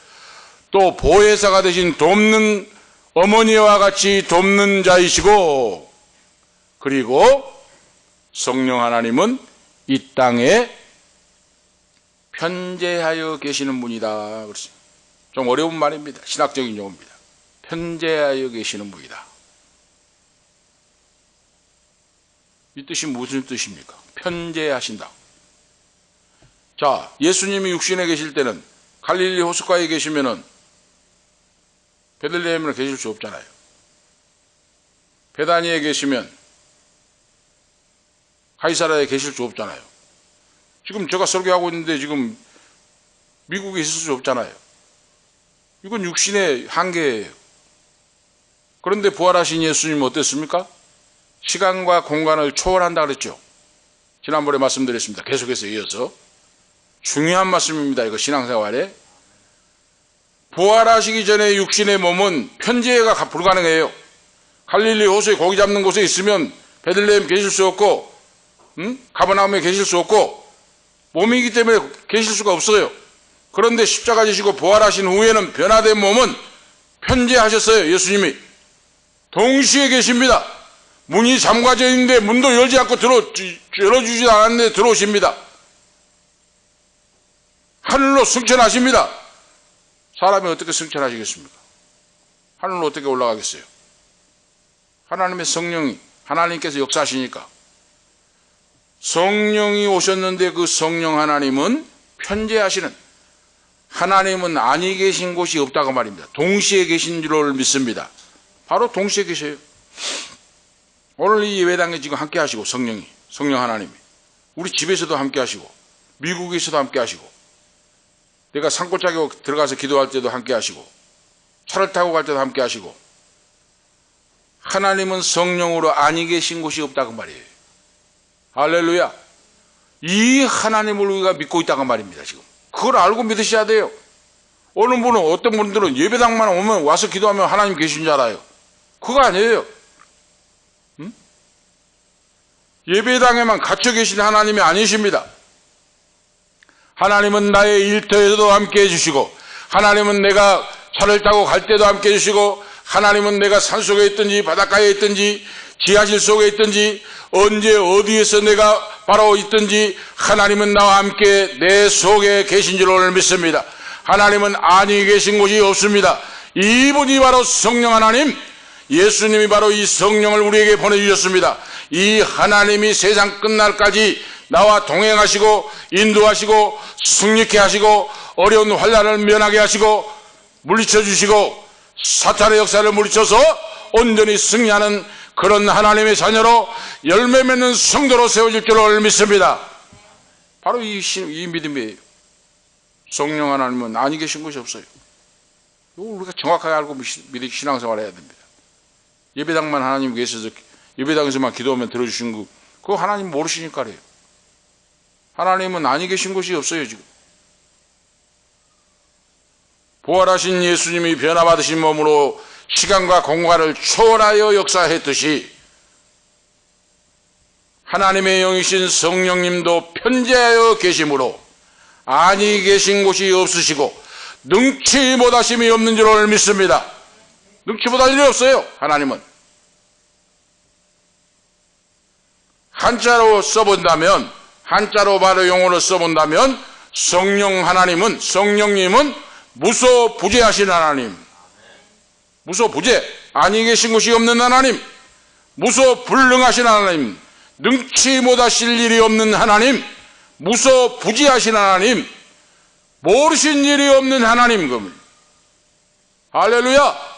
또 보혜사가 되신 돕는 어머니와 같이 돕는 자이시고, 그리고 성령 하나님은 이 땅에 편재하여 계시는 분이다. 좀 어려운 말입니다. 신학적인 용어입니다. 편재하여 계시는 분이다. 이 뜻이 무슨 뜻입니까? 편재하신다. 자, 예수님이 육신에 계실 때는 갈릴리 호숫가에 계시면은 베들레헴에 계실 수 없잖아요. 베다니에 계시면 가이사라에 계실 수 없잖아요. 지금 제가 설교하고 있는데 지금 미국에 있을 수 없잖아요. 이건 육신의 한계예요. 그런데 부활하신 예수님은 어땠습니까? 시간과 공간을 초월한다 그랬죠. 지난번에 말씀드렸습니다. 계속해서 이어서. 중요한 말씀입니다. 이거 신앙생활에. 부활하시기 전에 육신의 몸은 편재가 불가능해요. 갈릴리 호수에 고기 잡는 곳에 있으면 베들레헴 계실 수 없고, 가버나움에 계실 수 없고, 몸이기 때문에 계실 수가 없어요. 그런데 십자가 지시고 부활하신 후에는 변화된 몸은 편재하셨어요. 예수님이. 동시에 계십니다. 문이 잠가져 있는데 문도 열지 않고 열어주지 않았는데 들어오십니다. 하늘로 승천하십니다. 사람이 어떻게 승천하시겠습니까? 하늘로 어떻게 올라가겠어요? 하나님의 성령이, 하나님께서 역사하시니까. 성령이 오셨는데 그 성령 하나님은 편재하시는, 하나님은 아니 계신 곳이 없다고 말입니다. 동시에 계신 줄을 믿습니다. 바로 동시에 계세요. 오늘 이 예배당에 지금 함께 하시고, 성령 하나님이. 우리 집에서도 함께 하시고, 미국에서도 함께 하시고, 내가 산골짜기 들어가서 기도할 때도 함께 하시고, 차를 타고 갈 때도 함께 하시고, 하나님은 성령으로 아니 계신 곳이 없다고 말이에요. 할렐루야. 이 하나님을 우리가 믿고 있다고 말입니다. 지금 그걸 알고 믿으셔야 돼요. 어느 분은, 어떤 분들은 예배당만 오면 와서 기도하면 하나님 계신 줄 알아요. 그거 아니에요. 예배당에만 갇혀 계신 하나님이 아니십니다. 하나님은 나의 일터에서도 함께 해주시고, 하나님은 내가 차를 타고 갈 때도 함께 해주시고, 하나님은 내가 산속에 있든지 바닷가에 있든지 지하실 속에 있든지 언제 어디에서 내가 바로 있든지 하나님은 나와 함께 내 속에 계신 줄 오늘 믿습니다. 하나님은 아니 계신 곳이 없습니다. 이분이 바로 성령 하나님, 예수님이 바로 이 성령을 우리에게 보내주셨습니다. 이 하나님이 세상 끝날까지 나와 동행하시고 인도하시고 승리케 하시고 어려운 환난을 면하게 하시고 물리쳐 주시고 사탄의 역사를 물리쳐서 온전히 승리하는 그런 하나님의 자녀로 열매 맺는 성도로 세워질 줄을 믿습니다. 바로 이 믿음이에요. 성령 하나님은 아니 계신 곳이 없어요. 이거 우리가 정확하게 알고 신앙생활을 해야 됩니다. 예배당만 하나님 계셔서 예배당에서만 기도하면 들어주신 거, 그거 하나님 모르시니까 그래요. 하나님은 아니 계신 곳이 없어요. 지금 부활하신 예수님이 변화받으신 몸으로 시간과 공간을 초월하여 역사했듯이 하나님의 영이신 성령님도 편재하여 계심으로 아니 계신 곳이 없으시고 능치 못하심이 없는 줄을 믿습니다. 능치 못할 일이 없어요. 하나님은 한자로 써본다면, 한자로 바로 용어로 써본다면 성령 하나님은, 성령님은 무소부재하신 하나님, 무소부재, 아니 계신 곳이 없는 하나님, 무소불능하신 하나님, 능치 못하실 일이 없는 하나님, 무소부재하신 하나님, 모르신 일이 없는 하나님. 할렐루야.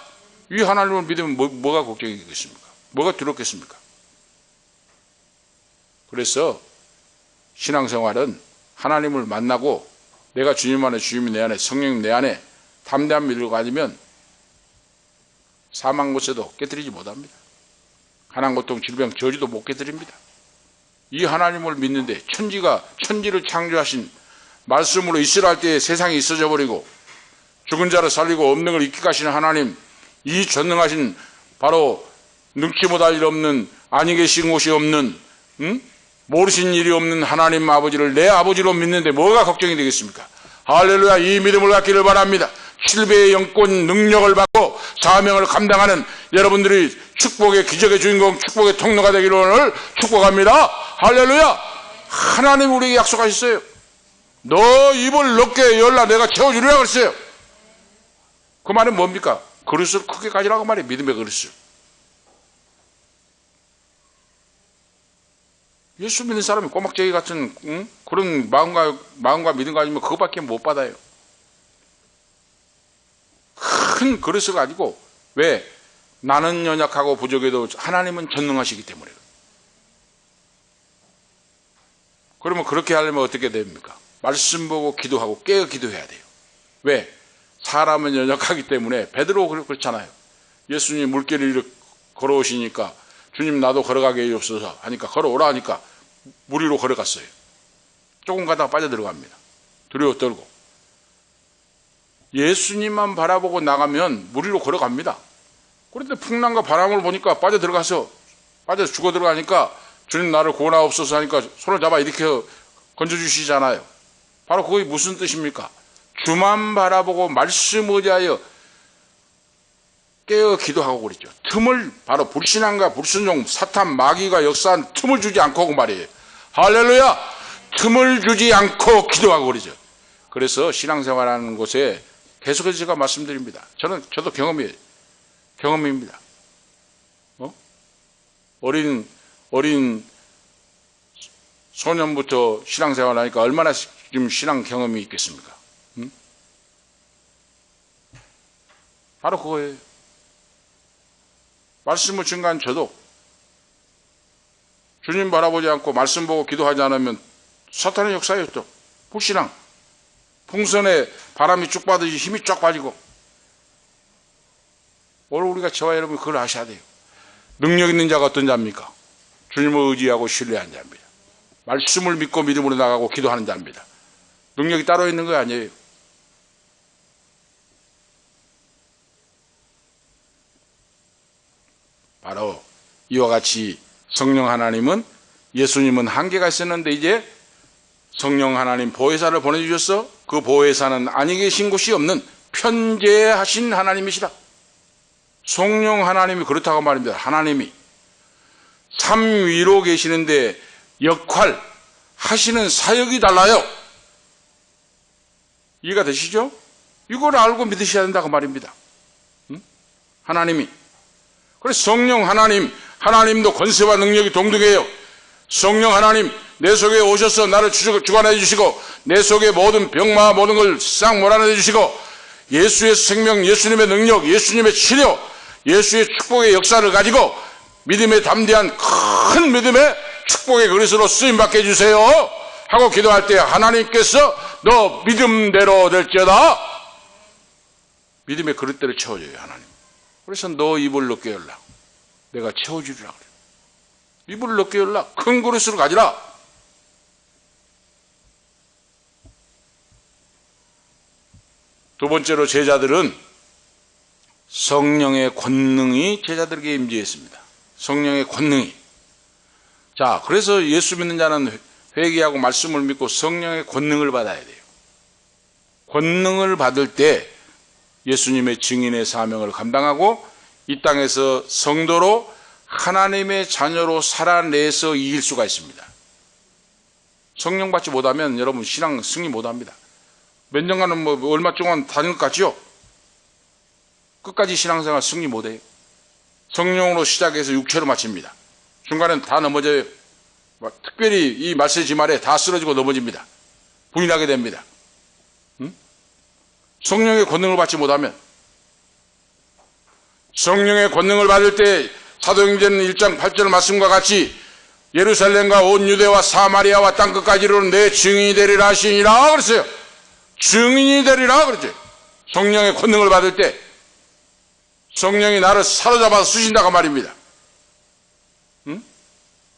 이 하나님을 믿으면 뭐가 걱정이겠습니까? 뭐가 두렵겠습니까? 그래서 신앙생활은 하나님을 만나고 내가 주님 안에, 주님이 내 안에, 성령님 내 안에 담대한 믿음을 가지면 사망 곳에도 깨뜨리지 못합니다. 가난, 고통, 질병, 저주도 못 깨뜨립니다. 이 하나님을 믿는데 천지를 창조하신 말씀으로 있으라 때에 세상이 있어져 버리고 죽은 자를 살리고 없는 걸 잊게 하시는 하나님, 이 전능하신 바로 능치 못할 일 없는, 아니 계신 곳이 없는, 모르신 일이 없는 하나님 아버지를 내 아버지로 믿는데 뭐가 걱정이 되겠습니까? 할렐루야. 이 믿음을 갖기를 바랍니다. 7배의 영권 능력을 받고 사명을 감당하는 여러분들이 축복의 기적의 주인공, 축복의 통로가 되기를 오늘 축복합니다. 할렐루야. 하나님 우리에게 약속하셨어요. 너 입을 넓게 열라 내가 채워주리라 그랬어요. 그 말은 뭡니까? 그릇을 크게 가지라고 말이에요. 믿음의 그릇을. 예수 믿는 사람이 꼬막쟁이 같은 그런 마음과 믿음 가지면 그것밖에 못 받아요. 큰 그릇을 가지고, 왜? 나는 연약하고 부족해도 하나님은 전능하시기 때문에. 그러면 그렇게 하려면 어떻게 됩니까? 말씀 보고 기도하고 깨어 기도해야 돼요. 왜? 사람은 연약하기 때문에. 베드로 그렇잖아요. 예수님 물길을 걸어오시니까 주님 나도 걸어가게 해주옵소서 하니까 걸어오라 하니까 물 위로 걸어갔어요. 조금 가다가 빠져들어갑니다. 두려워 떨고. 예수님만 바라보고 나가면 물 위로 걸어갑니다. 그런데 풍랑과 바람을 보니까 빠져서 죽어 들어가니까 주님 나를 구원하옵소서 하니까 손을 잡아 이렇게 건져주시잖아요. 바로 그게 무슨 뜻입니까? 주만 바라보고 말씀 의지하여 깨어 기도하고 그랬죠. 틈을, 바로 불신앙과 불순종, 사탄, 마귀가 역사한 틈을 주지 않고 그 말이에요. 할렐루야! 틈을 주지 않고 기도하고 그러죠. 그래서 신앙생활하는 곳에 계속해서 제가 말씀드립니다. 저도 경험입니다. 어린 소년부터 신앙생활 하니까 얼마나 지금 신앙 경험이 있겠습니까? 바로 그거예요. 말씀을 증거한 저도 주님 바라보지 않고 말씀 보고 기도하지 않으면 사탄의 역사였죠. 불신앙. 풍선에 바람이 쭉 받듯이 힘이 쫙 빠지고. 오늘 우리가 저와 여러분이 그걸 아셔야 돼요. 능력 있는 자가 어떤 자입니까? 주님을 의지하고 신뢰한 자입니다. 말씀을 믿고 믿음으로 나가고 기도하는 자입니다. 능력이 따로 있는 거 아니에요. 바로 이와 같이 성령 하나님은, 예수님은 한계가 있었는데 이제 성령 하나님 보혜사를 보내주셔서 그 보혜사는 안에 계신 곳이 없는 편재하신 하나님이시다. 성령 하나님이 그렇다고 말입니다. 하나님이 삶 위로 계시는데 역할 하시는 사역이 달라요. 이해가 되시죠? 이걸 알고 믿으셔야 된다고 말입니다. 하나님이. 그래서 성령 하나님도 권세와 능력이 동등해요. 성령 하나님 내 속에 오셔서 나를 주관해 주시고 내 속에 모든 병마 모든 걸 싹 몰아내 주시고 예수의 생명, 예수님의 능력, 예수님의 치료, 예수의 축복의 역사를 가지고 믿음에 담대한 큰 믿음의 축복의 그릇으로 쓰임받게 해주세요 하고 기도할 때 하나님께서 너 믿음대로 될지어다. 믿음의 그릇대로 채워줘요. 하나님. 그래서 너 입을 넓게 열라 내가 채워주리라 그래요. 입을 넓게 열라 큰 그릇으로 가지라. 두 번째로 제자들은 성령의 권능이 제자들에게 임재했습니다. 성령의 권능이. 자, 그래서 예수 믿는 자는 회개하고 말씀을 믿고 성령의 권능을 받아야 돼요. 권능을 받을 때 예수님의 증인의 사명을 감당하고 이 땅에서 성도로 하나님의 자녀로 살아내서 이길 수가 있습니다. 성령 받지 못하면 여러분 신앙 승리 못합니다. 몇 년간은 얼마 동안 다닐 것 같지요? 끝까지 신앙생활 승리 못해요. 성령으로 시작해서 육체로 마칩니다. 중간에는 다 넘어져요. 특별히 이 말세지 말에 다 쓰러지고 넘어집니다. 부인하게 됩니다. 성령의 권능을 받지 못하면, 성령의 권능을 받을 때 사도행전 1장 8절 말씀과 같이 예루살렘과 온 유대와 사마리아와 땅끝까지 이르는 내 증인이 되리라 하시니라 그랬어요. 증인이 되리라 그랬죠. 성령의 권능을 받을 때 성령이 나를 사로잡아서 쓰신다고 말입니다.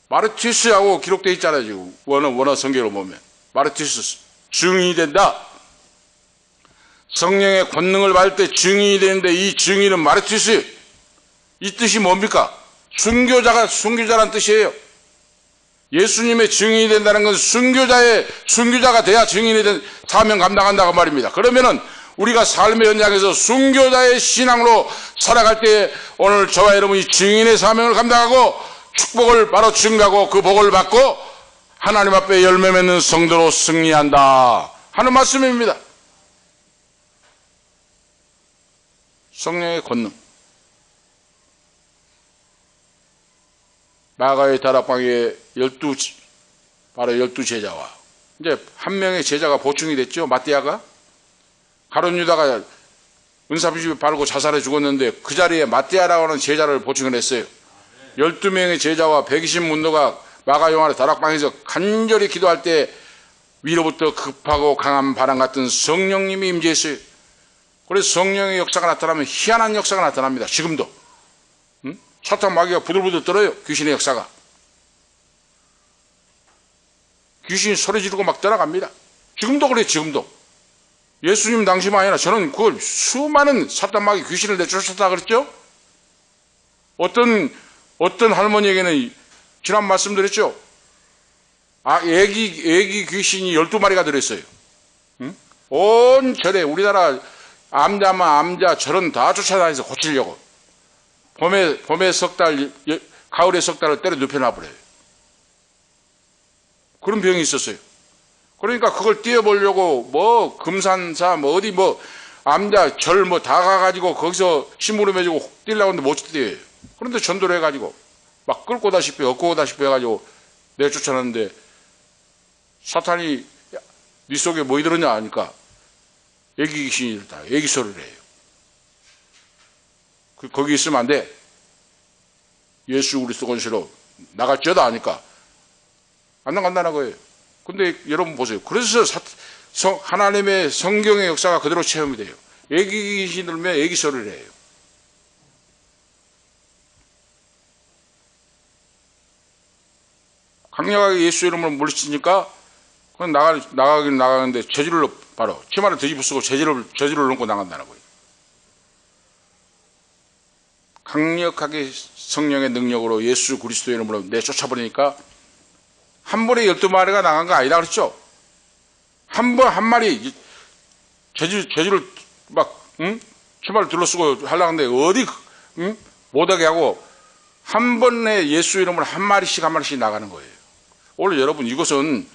마르티스하고 기록되어 있잖아요. 지금 원어 성경으로 보면 마르티스 증인이 된다. 성령의 권능을 받을 때 증인이 되는데 이 증인은 마르티스. 이 뜻이 뭡니까? 순교자란 뜻이에요. 예수님의 증인이 된다는 건 순교자가 돼야 증인이 된 사명 감당한다고 말입니다. 그러면은 우리가 삶의 현장에서 순교자의 신앙으로 살아갈 때 오늘 저와 여러분이 증인의 사명을 감당하고 축복을 바로 증가하고 그 복을 받고 하나님 앞에 열매 맺는 성도로 승리한다 하는 말씀입니다. 성령의 권능. 마가의 다락방에 바로 12제자와 이제 한 명의 제자가 보충이 됐죠. 마띠아가. 가룟 유다가 은사비집에 바르고 자살해 죽었는데 그 자리에 마띠아라고 하는 제자를 보충을 했어요. 12명의 제자와 120문도가 마가 요한의 다락방에서 간절히 기도할 때 위로부터 급하고 강한 바람 같은 성령님이 임재했어요. 그래서 성령의 역사가 나타나면 희한한 역사가 나타납니다. 지금도. 사탄 마귀가 부들부들 떨어요. 귀신의 역사가. 귀신이 소리 지르고 막 떠나갑니다. 지금도 그래요. 지금도. 예수님 당시만 아니라 저는 그걸 수많은 사탄 마귀 귀신을 내쫓았다 그랬죠. 어떤 할머니에게는 지난 말씀드렸죠. 애기 귀신이 12마리가 들어있어요. 온 절에 우리나라 암자만 암자 절은 다 쫓아다니면서 고치려고. 봄에 석 달, 가을에 석 달을 때려 눕혀놔버려요. 그런 병이 있었어요. 그러니까 그걸 띄워보려고 뭐 금산사 뭐 어디 뭐 암자 절 뭐 다 가가지고 거기서 심부름 해주고 뛰려고 하는데 못 뛰어요. 그런데 전도를 해가지고 막 끌고 다시피 얻고 다시피 해가지고 내쫓아놨는데 사탄이 네 속에 뭐 들었냐 하니까 애기 귀신이 들었다. 애기 소리를 해요. 거기 있으면 안 돼. 예수 그리스도 권세로 나갈지어다 하니까 안 나간다는 거예요. 근데 여러분 보세요. 그래서 하나님의 성경의 역사가 그대로 체험이 돼요. 애기 귀신 들면 애기 소리를 해요. 강력하게 예수 이름으로 물리치니까 그건 나가긴 나가는데 저지를 바로 치마를 뒤집어 쓰고 저지를 넘고 나간다는 거예요. 강력하게 성령의 능력으로 예수 그리스도의 이름으로 내쫓아버리니까 한 번에 12마리가 나간 거 아니다 그랬죠? 한 마리 저지를 막 치마를 둘러쓰고 하려고 하는데 어디 못하게 하고 한 번에 예수 이름으로 한 마리씩 나가는 거예요. 오늘 여러분 이것은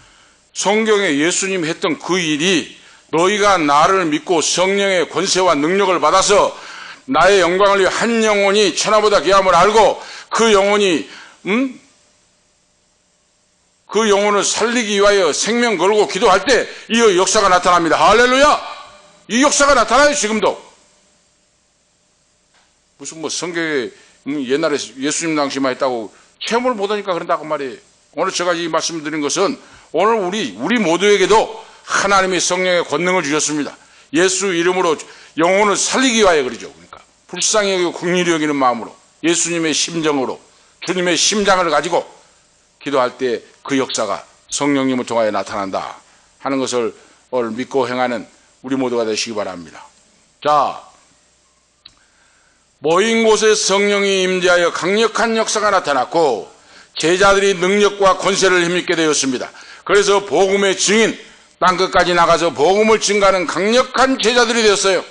성경에 예수님이 했던 그 일이 너희가 나를 믿고 성령의 권세와 능력을 받아서 나의 영광을 위해 한 영혼이 천하보다 귀함을 알고 그 영혼이 그 영혼을 살리기 위하여 생명 걸고 기도할 때 이 역사가 나타납니다. 할렐루야! 이 역사가 나타나요. 지금도. 무슨 뭐 성경에 옛날에 예수님 당시만 했다고 체험을 못하니까 그런다고 말이에요. 오늘 제가 이 말씀드린 것은 오늘 우리 모두에게도 하나님의 성령의 권능을 주셨습니다. 예수 이름으로 영혼을 살리기 위하여 그러죠. 그러니까 불쌍히 여기고 긍휼히 여기는 마음으로 예수님의 심정으로 주님의 심장을 가지고 기도할 때 그 역사가 성령님을 통하여 나타난다 하는 것을 오늘 믿고 행하는 우리 모두가 되시기 바랍니다. 자, 모인 곳에 성령이 임재하여 강력한 역사가 나타났고 제자들이 능력과 권세를 힘입게 되었습니다. 그래서 복음의 증인, 땅끝까지 나가서 복음을 증가하는 강력한 제자들이 되었어요.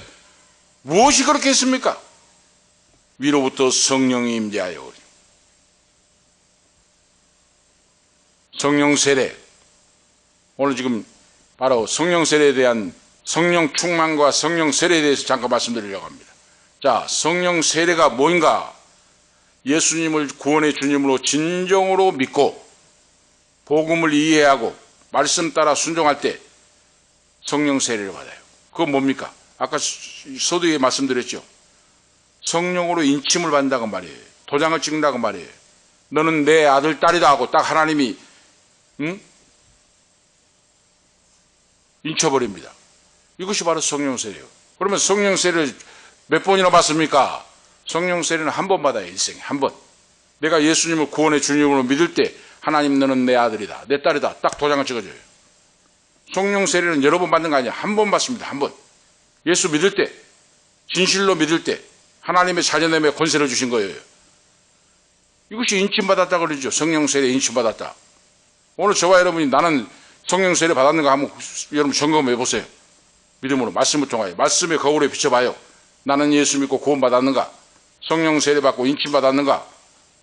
무엇이 그렇게 했습니까? 위로부터 성령이 임재하여. 성령 세례. 오늘 지금 바로 성령 세례에 대한 성령 충만과 성령 세례에 대해서 잠깐 말씀드리려고 합니다. 자, 성령 세례가 뭔가? 예수님을 구원의 주님으로 진정으로 믿고 복음을 이해하고 말씀 따라 순종할 때 성령 세례를 받아요. 그건 뭡니까? 아까 서두에 말씀드렸죠. 성령으로 인침을 받는다고 말이에요. 도장을 찍는다고 말이에요. 너는 내 아들, 딸이다 하고 딱 하나님이 인쳐버립니다. 이것이 바로 성령 세례예요. 그러면 성령 세례를 몇 번이나 받습니까? 성령 세례는 한 번 받아요. 일생에 한 번. 내가 예수님을 구원의 주님으로 믿을 때 하나님 너는 내 아들이다, 내 딸이다 딱 도장을 찍어줘요. 성령 세례는 여러 번 받는 거 아니야. 한 번 받습니다. 한 번. 예수 믿을 때, 진실로 믿을 때 하나님의 자녀됨의 권세를 주신 거예요. 이것이 인침받았다 그러죠. 성령 세례 인침받았다. 오늘 저와 여러분이 나는 성령 세례 받았는가 한번 여러분 점검해 보세요. 믿음으로 말씀을 통하여 말씀의 거울에 비춰봐요. 나는 예수 믿고 구원받았는가? 성령 세례받고 인침받았는가?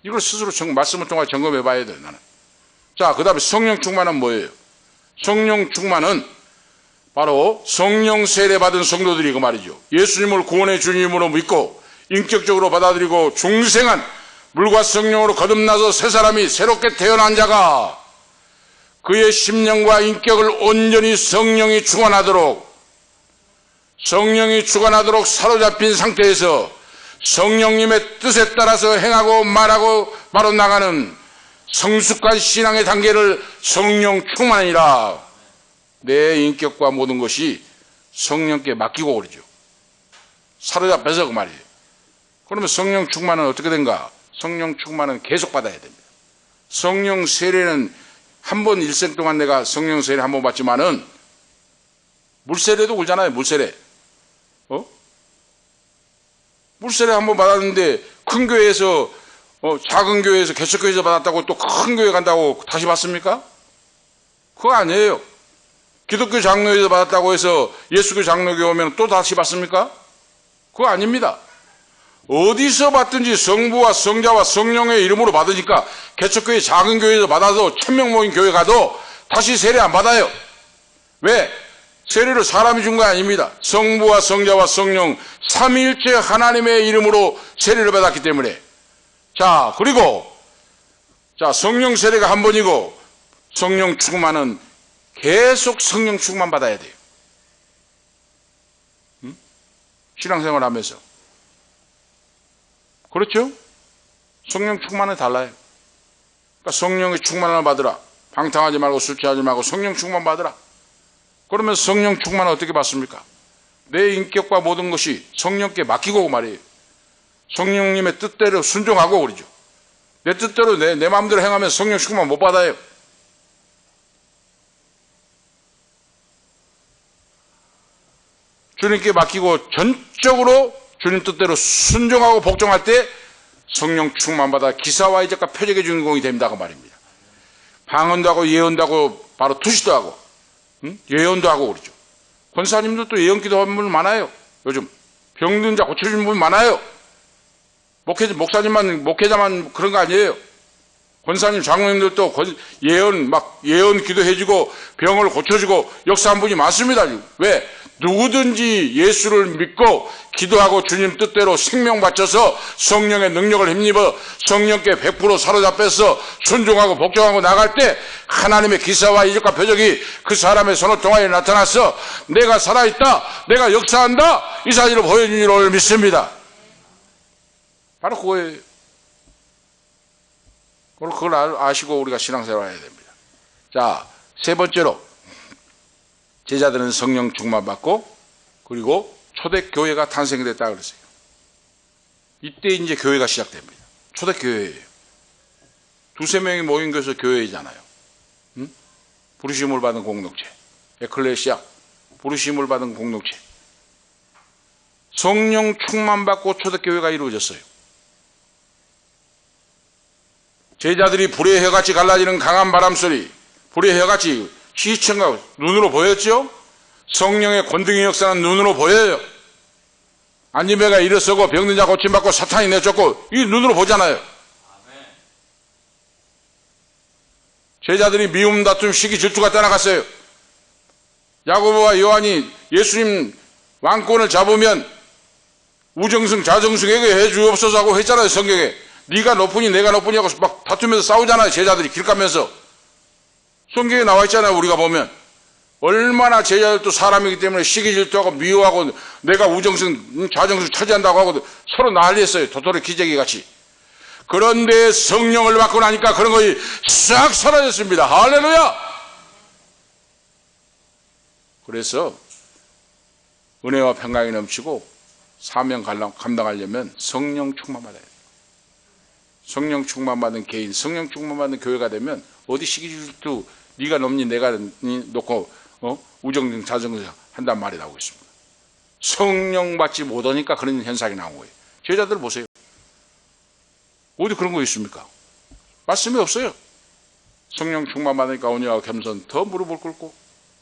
이걸 스스로 말씀을 통하여 점검해 봐야 돼요. 나는. 자, 그 다음에 성령 충만은 뭐예요? 성령 충만은 바로 성령 세례받은 성도들이 그 말이죠. 예수님을 구원의 주님으로 믿고 인격적으로 받아들이고 중생한 물과 성령으로 거듭나서 새 사람이 새롭게 태어난 자가 그의 심령과 인격을 온전히 성령이 주관하도록 사로잡힌 상태에서 성령님의 뜻에 따라서 행하고 말하고 바로 나가는 성숙한 신앙의 단계를 성령 충만이라. 내 인격과 모든 것이 성령께 맡기고 그러죠. 사로잡혀서 그 말이에요. 그러면 성령 충만은 어떻게 된가? 성령 충만은 계속 받아야 됩니다. 성령 세례는 한 번 일생 동안 내가 성령 세례 한 번 받지만은 물세례도 그러잖아요. 물세례. 물세례 한 번 받았는데 큰 교회에서 작은 교회에서 개척교회에서 받았다고 또 큰 교회 간다고 다시 받습니까? 그거 아니에요. 기독교 장로에서 받았다고 해서 예수교 장로교 오면 또 다시 받습니까? 그거 아닙니다. 어디서 받든지 성부와 성자와 성령의 이름으로 받으니까 개척교회 작은 교회에서 받아도 1000명 모인 교회 가도 다시 세례 안 받아요. 왜? 세례를 사람이 준 거 아닙니다. 성부와 성자와 성령 삼위일체 하나님의 이름으로 세례를 받았기 때문에. 자, 그리고 성령 세례가 한 번이고 성령 충만은 계속 성령 충만 받아야 돼요. 신앙생활 하면서. 그렇죠? 성령 충만은 달라요. 그러니까 성령의 충만을 받으라. 방탕하지 말고 술 취하지 말고 성령 충만 받으라. 그러면 성령 충만은 어떻게 받습니까? 내 인격과 모든 것이 성령께 맡기고 말이에요. 성령님의 뜻대로 순종하고 그러죠. 내 뜻대로 내 마음대로 행하면 성령 충만 못 받아요. 주님께 맡기고 전적으로 주님 뜻대로 순종하고 복종할 때 성령 충만 받아 기사와 이적과 표적의 주인공이 됩니다. 그 말입니다. 방언도 하고 예언도 하고 바로 투시도 하고 예언도 하고 그러죠. 권사님들도 예언 기도하는 분 많아요. 요즘 병든 자 고쳐주는 분 많아요. 목회자만 그런 거 아니에요. 권사님, 장로님들도 예언 기도해주고 병을 고쳐주고 역사한 분이 많습니다. 왜? 누구든지 예수를 믿고 기도하고 주님 뜻대로 생명 바쳐서 성령의 능력을 힘입어 성령께 100% 사로잡혀서 순종하고 복종하고 나갈 때 하나님의 기사와 이적과 표적이 그 사람의 손을 통하여 나타나서 내가 살아있다, 내가 역사한다, 이 사실을 보여주기를 믿습니다. 바로 그거예요. 그걸 아시고 우리가 신앙생활을 해야 됩니다. 자, 세 번째로 제자들은 성령 충만 받고 그리고 초대교회가 탄생이 됐다 그랬어요. 이때 이제 교회가 시작됩니다. 초대교회예요. 두세 명이 모인 것에서 교회이잖아요. 부르심을 받은 공동체. 에클레시아, 부르심을 받은 공동체. 성령 충만 받고 초대교회가 이루어졌어요. 제자들이 불의 혀같이 갈라지는 강한 바람소리, 불의 혀같이 시청각 눈으로 보였죠? 성령의 권능의 역사는 눈으로 보여요. 안진배가 일어서고 병든 자 고침받고 사탄이 내쫓고 이 눈으로 보잖아요. 제자들이 미움, 다툼, 시기, 질투가 떠나갔어요. 야고보와 요한이 예수님 왕권을 잡으면 우정승, 자정승에게 해주옵소서 하고 했잖아요. 성경에. 네가 높으니 내가 높으니 하고 막 다투면서 싸우잖아요. 제자들이 길 가면서. 성경에 나와 있잖아요. 우리가 보면 얼마나 제자들도 사람이기 때문에 시기 질투하고 미워하고 내가 우정승 좌정승 차지한다고 하고 서로 난리했어요. 도토리 기저귀 같이. 그런데 성령을 받고 나니까 그런 것이 싹 사라졌습니다. 할렐루야. 그래서 은혜와 평강이 넘치고 사명 감당하려면 성령 충만 받아야 돼요. 성령 충만 받은 개인, 성령 충만 받은 교회가 되면 어디 시기 질투 네가 높니 내가 놓고 우정등 자정등 한단 말이 나오고 있습니다. 성령 받지 못하니까 그런 현상이 나온 거예요. 제자들 보세요. 어디 그런 거 있습니까? 말씀이 없어요. 성령 충만 받으니까 온유하고 겸손, 더 무릎을 꿇고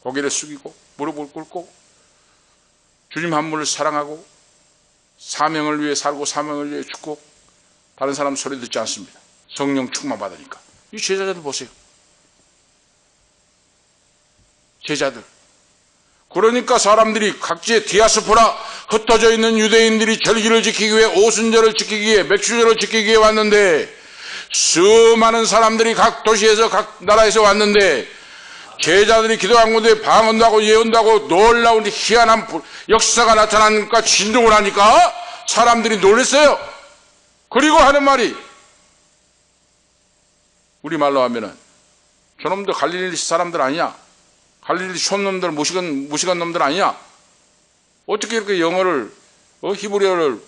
고개를 숙이고 무릎을 꿇고 주님 한 분을 사랑하고 사명을 위해 살고 사명을 위해 죽고 다른 사람 소리 듣지 않습니다. 성령 충만 받으니까. 이 제자들 보세요. 제자들. 그러니까 사람들이 각지에 디아스포라 흩어져 있는 유대인들이 절기를 지키기 위해 오순절을 지키기 위해 맥주절을 지키기 위해 왔는데 수많은 사람들이 각 도시에서 각 나라에서 왔는데 제자들이 기도한 곳에 방언도 하고 예언도 하고 놀라운 희한한 역사가 나타나니까 진동을 하니까 사람들이 놀랐어요. 그리고 하는 말이 우리말로 하면은 저놈들 갈릴리 사람들 아니냐? 갈릴리 촌놈들 무식한 놈들 아니냐? 어떻게 이렇게 영어를 히브리어를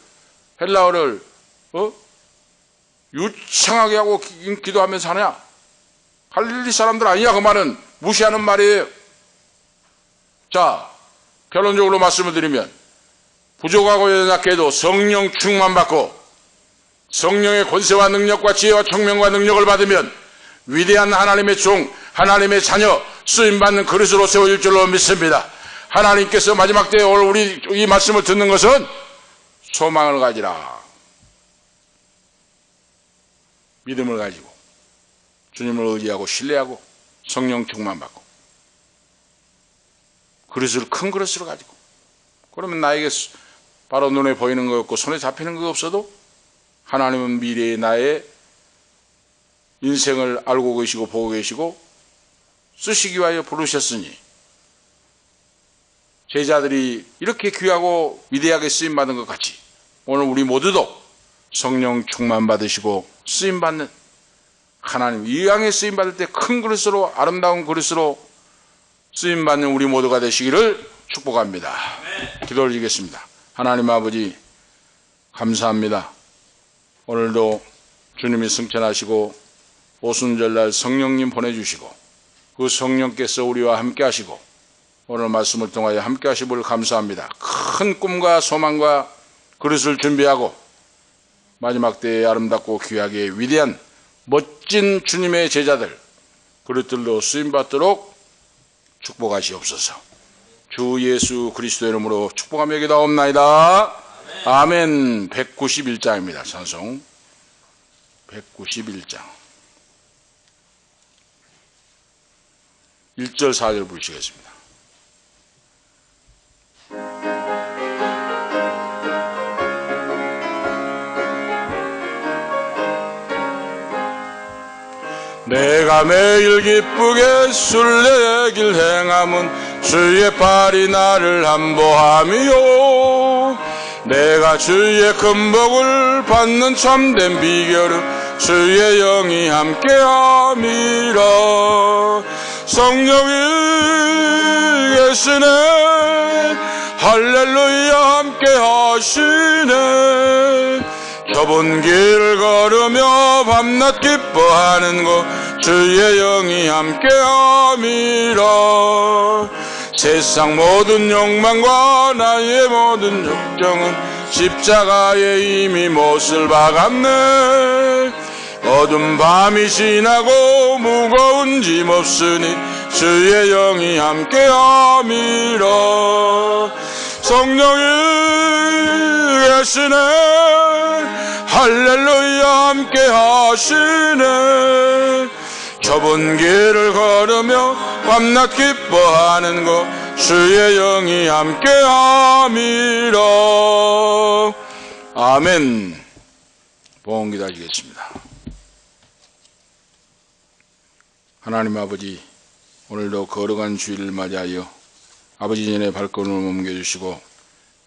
헬라어를 유창하게 하고 기도하면서 하냐? 갈릴리 사람들 아니냐? 그 말은 무시하는 말이에요. 자, 결론적으로 말씀을 드리면 부족하고 연약해도 성령 충만받고 성령의 권세와 능력과 지혜와 총명과 능력을 받으면 위대한 하나님의 종, 하나님의 자녀 쓰임받는 그릇으로 세워질 줄로 믿습니다. 하나님께서 마지막 때에 오늘 우리 이 말씀을 듣는 것은 소망을 가지라. 믿음을 가지고 주님을 의지하고 신뢰하고 성령 충만받고 그릇을 큰 그릇으로 가지고 그러면 나에게 바로 눈에 보이는 거 없고 손에 잡히는 거 없어도 하나님은 미래의 나의 인생을 알고 계시고 보고 계시고 쓰시기 위하여 부르셨으니 제자들이 이렇게 귀하고 위대하게 쓰임받은 것 같이 오늘 우리 모두도 성령 충만 받으시고 쓰임받는 하나님 이왕에 쓰임받을 때 큰 그릇으로 아름다운 그릇으로 쓰임받는 우리 모두가 되시기를 축복합니다. 기도 올리겠습니다. 하나님 아버지 감사합니다. 오늘도 주님이 승천하시고 오순절날 성령님 보내주시고 그 성령께서 우리와 함께 하시고 오늘 말씀을 통하여 함께 하심을 감사합니다. 큰 꿈과 소망과 그릇을 준비하고 마지막 때에 아름답고 귀하게 위대한 멋진 주님의 제자들 그릇들로 쓰임받도록 축복하시옵소서. 주 예수 그리스도의 이름으로 축복하며 기도하옵나이다. 아멘. 191장입니다. 찬송 191장 1절 4절 부르시겠습니다. 내가 매일 기쁘게 순례길 행함은 주의 팔이 나를 함보함이요 내가 주의 큰 복을 받는 참된 비결은 주의 영이 함께함이라 성령이 계시네 할렐루야 함께하시네 좁은 길을 걸으며 밤낮 기뻐하는 곳 주의 영이 함께함이라 세상 모든 욕망과 나의 모든 걱정은 십자가에 이미 못을 박았네 어두운 밤이 지나고 무거운 짐 없으니 주의 영이 함께함이라 성령이 계시네 할렐루야 함께하시네 좁은 길을 걸으며 밤낮 기뻐하는 것 주의 영이 함께함이라 아멘. 봉헌기도 하시겠습니다. 하나님 아버지 오늘도 거룩한 주일을 맞이하여 아버지 전에 발걸음을 옮겨주시고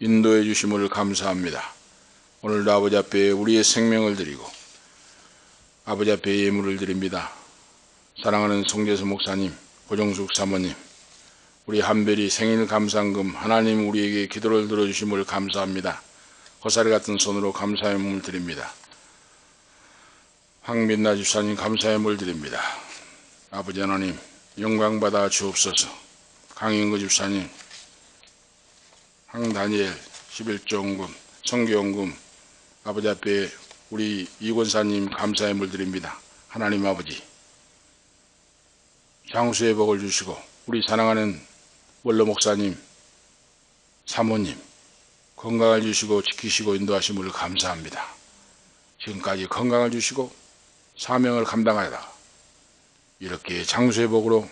인도해 주심을 감사합니다. 오늘도 아버지 앞에 우리의 생명을 드리고 아버지 앞에 예물을 드립니다. 사랑하는 송재수 목사님, 고정숙 사모님, 우리 한별이 생일 감상금 하나님 우리에게 기도를 들어주심을 감사합니다. 고사리 같은 손으로 감사의 몸을 드립니다. 황민나 집사님 감사의 몸을 드립니다. 아버지 하나님 영광받아 주옵소서. 강인구 집사님, 황다니엘 11조원금, 성교원금 아버지 앞에 우리 이권사님 감사의 물 드립니다. 하나님 아버지 장수의 복을 주시고 우리 사랑하는 원로 목사님 사모님 건강을 주시고 지키시고 인도하심을 감사합니다. 지금까지 건강을 주시고 사명을 감당하다 이렇게 장수의 복으로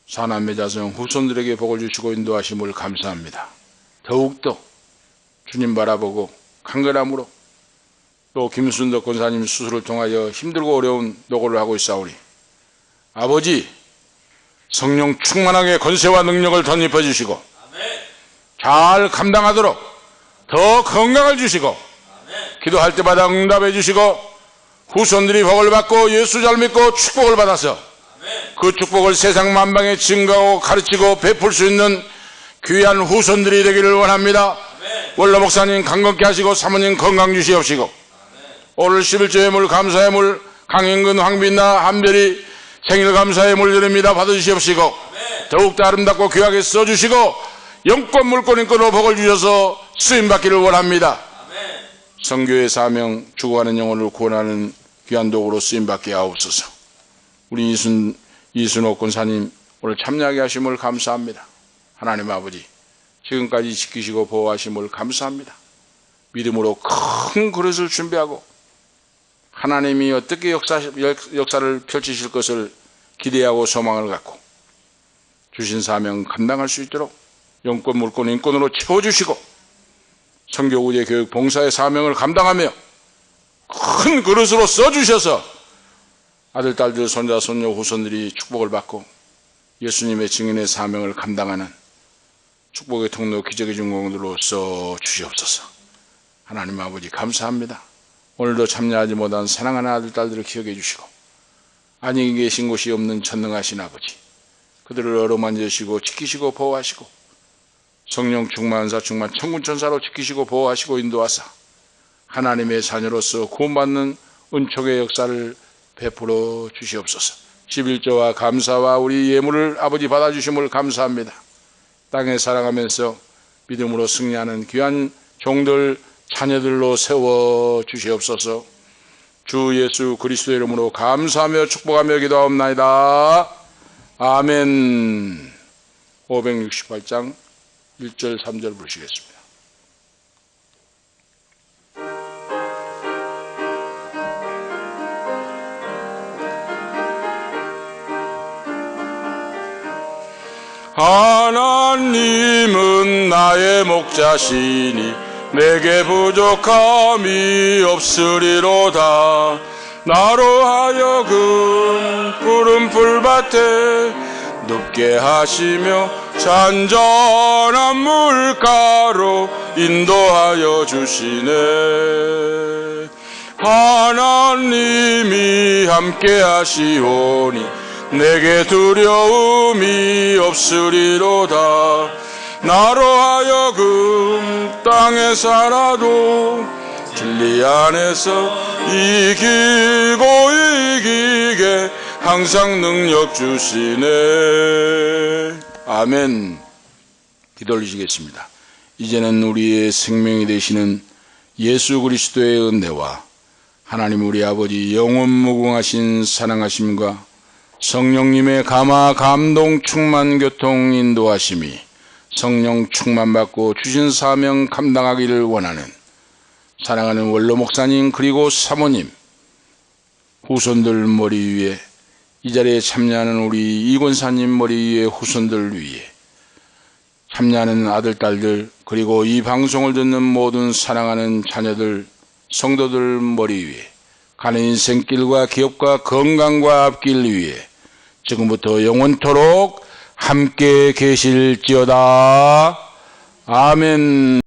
사남매 자성 후손들에게 복을 주시고 인도하심을 감사합니다. 더욱더 주님 바라보고 간절함으로 또 김순덕 권사님 수술을 통하여 힘들고 어려운 노고를 하고 있사오니 아버지 성령 충만하게 권세와 능력을 덧입혀 주시고 잘 감당하도록 더 건강을 주시고 기도할 때마다 응답해 주시고 후손들이 복을 받고 예수 잘 믿고 축복을 받아서 그 축복을 세상 만방에 증거하고 가르치고 베풀 수 있는 귀한 후손들이 되기를 원합니다. 원로 목사님 강건케 하시고 사모님 건강 주시옵시고 오늘 11조의 물 감사의 물 강인근 황빈나 한별이 생일 감사의 물 드립니다. 받으시옵시고 더욱더 아름답고 귀하게 써주시고 영권 물권 인권으로 복을 주셔서 쓰임받기를 원합니다. 선교의 사명 죽어가는 영혼을 구원하는 귀한 도구로 쓰임받게 하옵소서. 우리 이순옥 권사님 오늘 참여하게 하심을 감사합니다. 하나님 아버지 지금까지 지키시고 보호하심을 감사합니다. 믿음으로 큰 그릇을 준비하고 하나님이 어떻게 역사를 펼치실 것을 기대하고 소망을 갖고 주신 사명 감당할 수 있도록 영권 물권 인권으로 채워주시고 선교 우대 교육 봉사의 사명을 감당하며 큰 그릇으로 써주셔서 아들 딸들 손자 손녀 후손들이 축복을 받고 예수님의 증인의 사명을 감당하는 축복의 통로 기적의 중공들로 써주시옵소서. 하나님 아버지 감사합니다. 오늘도 참여하지 못한 사랑하는 아들 딸들을 기억해 주시고 안녕히 계신 곳이 없는 전능하신 아버지 그들을 어루만지시고 지키시고 보호하시고 성령 충만사 충만 천군천사로 지키시고 보호하시고 인도하사 하나님의 자녀로서 구원받는 은총의 역사를 베풀어 주시옵소서. 11조와 감사와 우리 예물을 아버지 받아주심을 감사합니다. 땅에 살아가면서 믿음으로 승리하는 귀한 종들 자녀들로 세워 주시옵소서. 주 예수 그리스도의 이름으로 감사하며 축복하며 기도하옵나이다. 아멘. 568장 1절 3절 부르시겠습니다. 하나님은 나의 목자시니 내게 부족함이 없으리로다. 나로 하여금 푸른 풀밭에 눕게 하시며 잔전한 물가로 인도하여 주시네. 하나님이 함께 하시오니 내게 두려움이 없으리로다. 나로 하여금 땅에 살아도 진리 안에서 이기고 이기게 항상 능력 주시네. 아멘. 기도 올리시겠습니다. 이제는 우리의 생명이 되시는 예수 그리스도의 은혜와 하나님 우리 아버지 영원 무궁하신 사랑하심과 성령님의 감화 감동 충만 교통 인도하심이 성령 충만받고 주신 사명 감당하기를 원하는 사랑하는 원로 목사님 그리고 사모님 후손들 머리 위에 이 자리에 참여하는 우리 이권사님 머리 위에 후손들 위에 참여하는 아들 딸들 그리고 이 방송을 듣는 모든 사랑하는 자녀들 성도들 머리 위에 가는 인생길과 기업과 건강과 앞길 위에 지금부터 영원토록 함께 계실지어다. 아멘.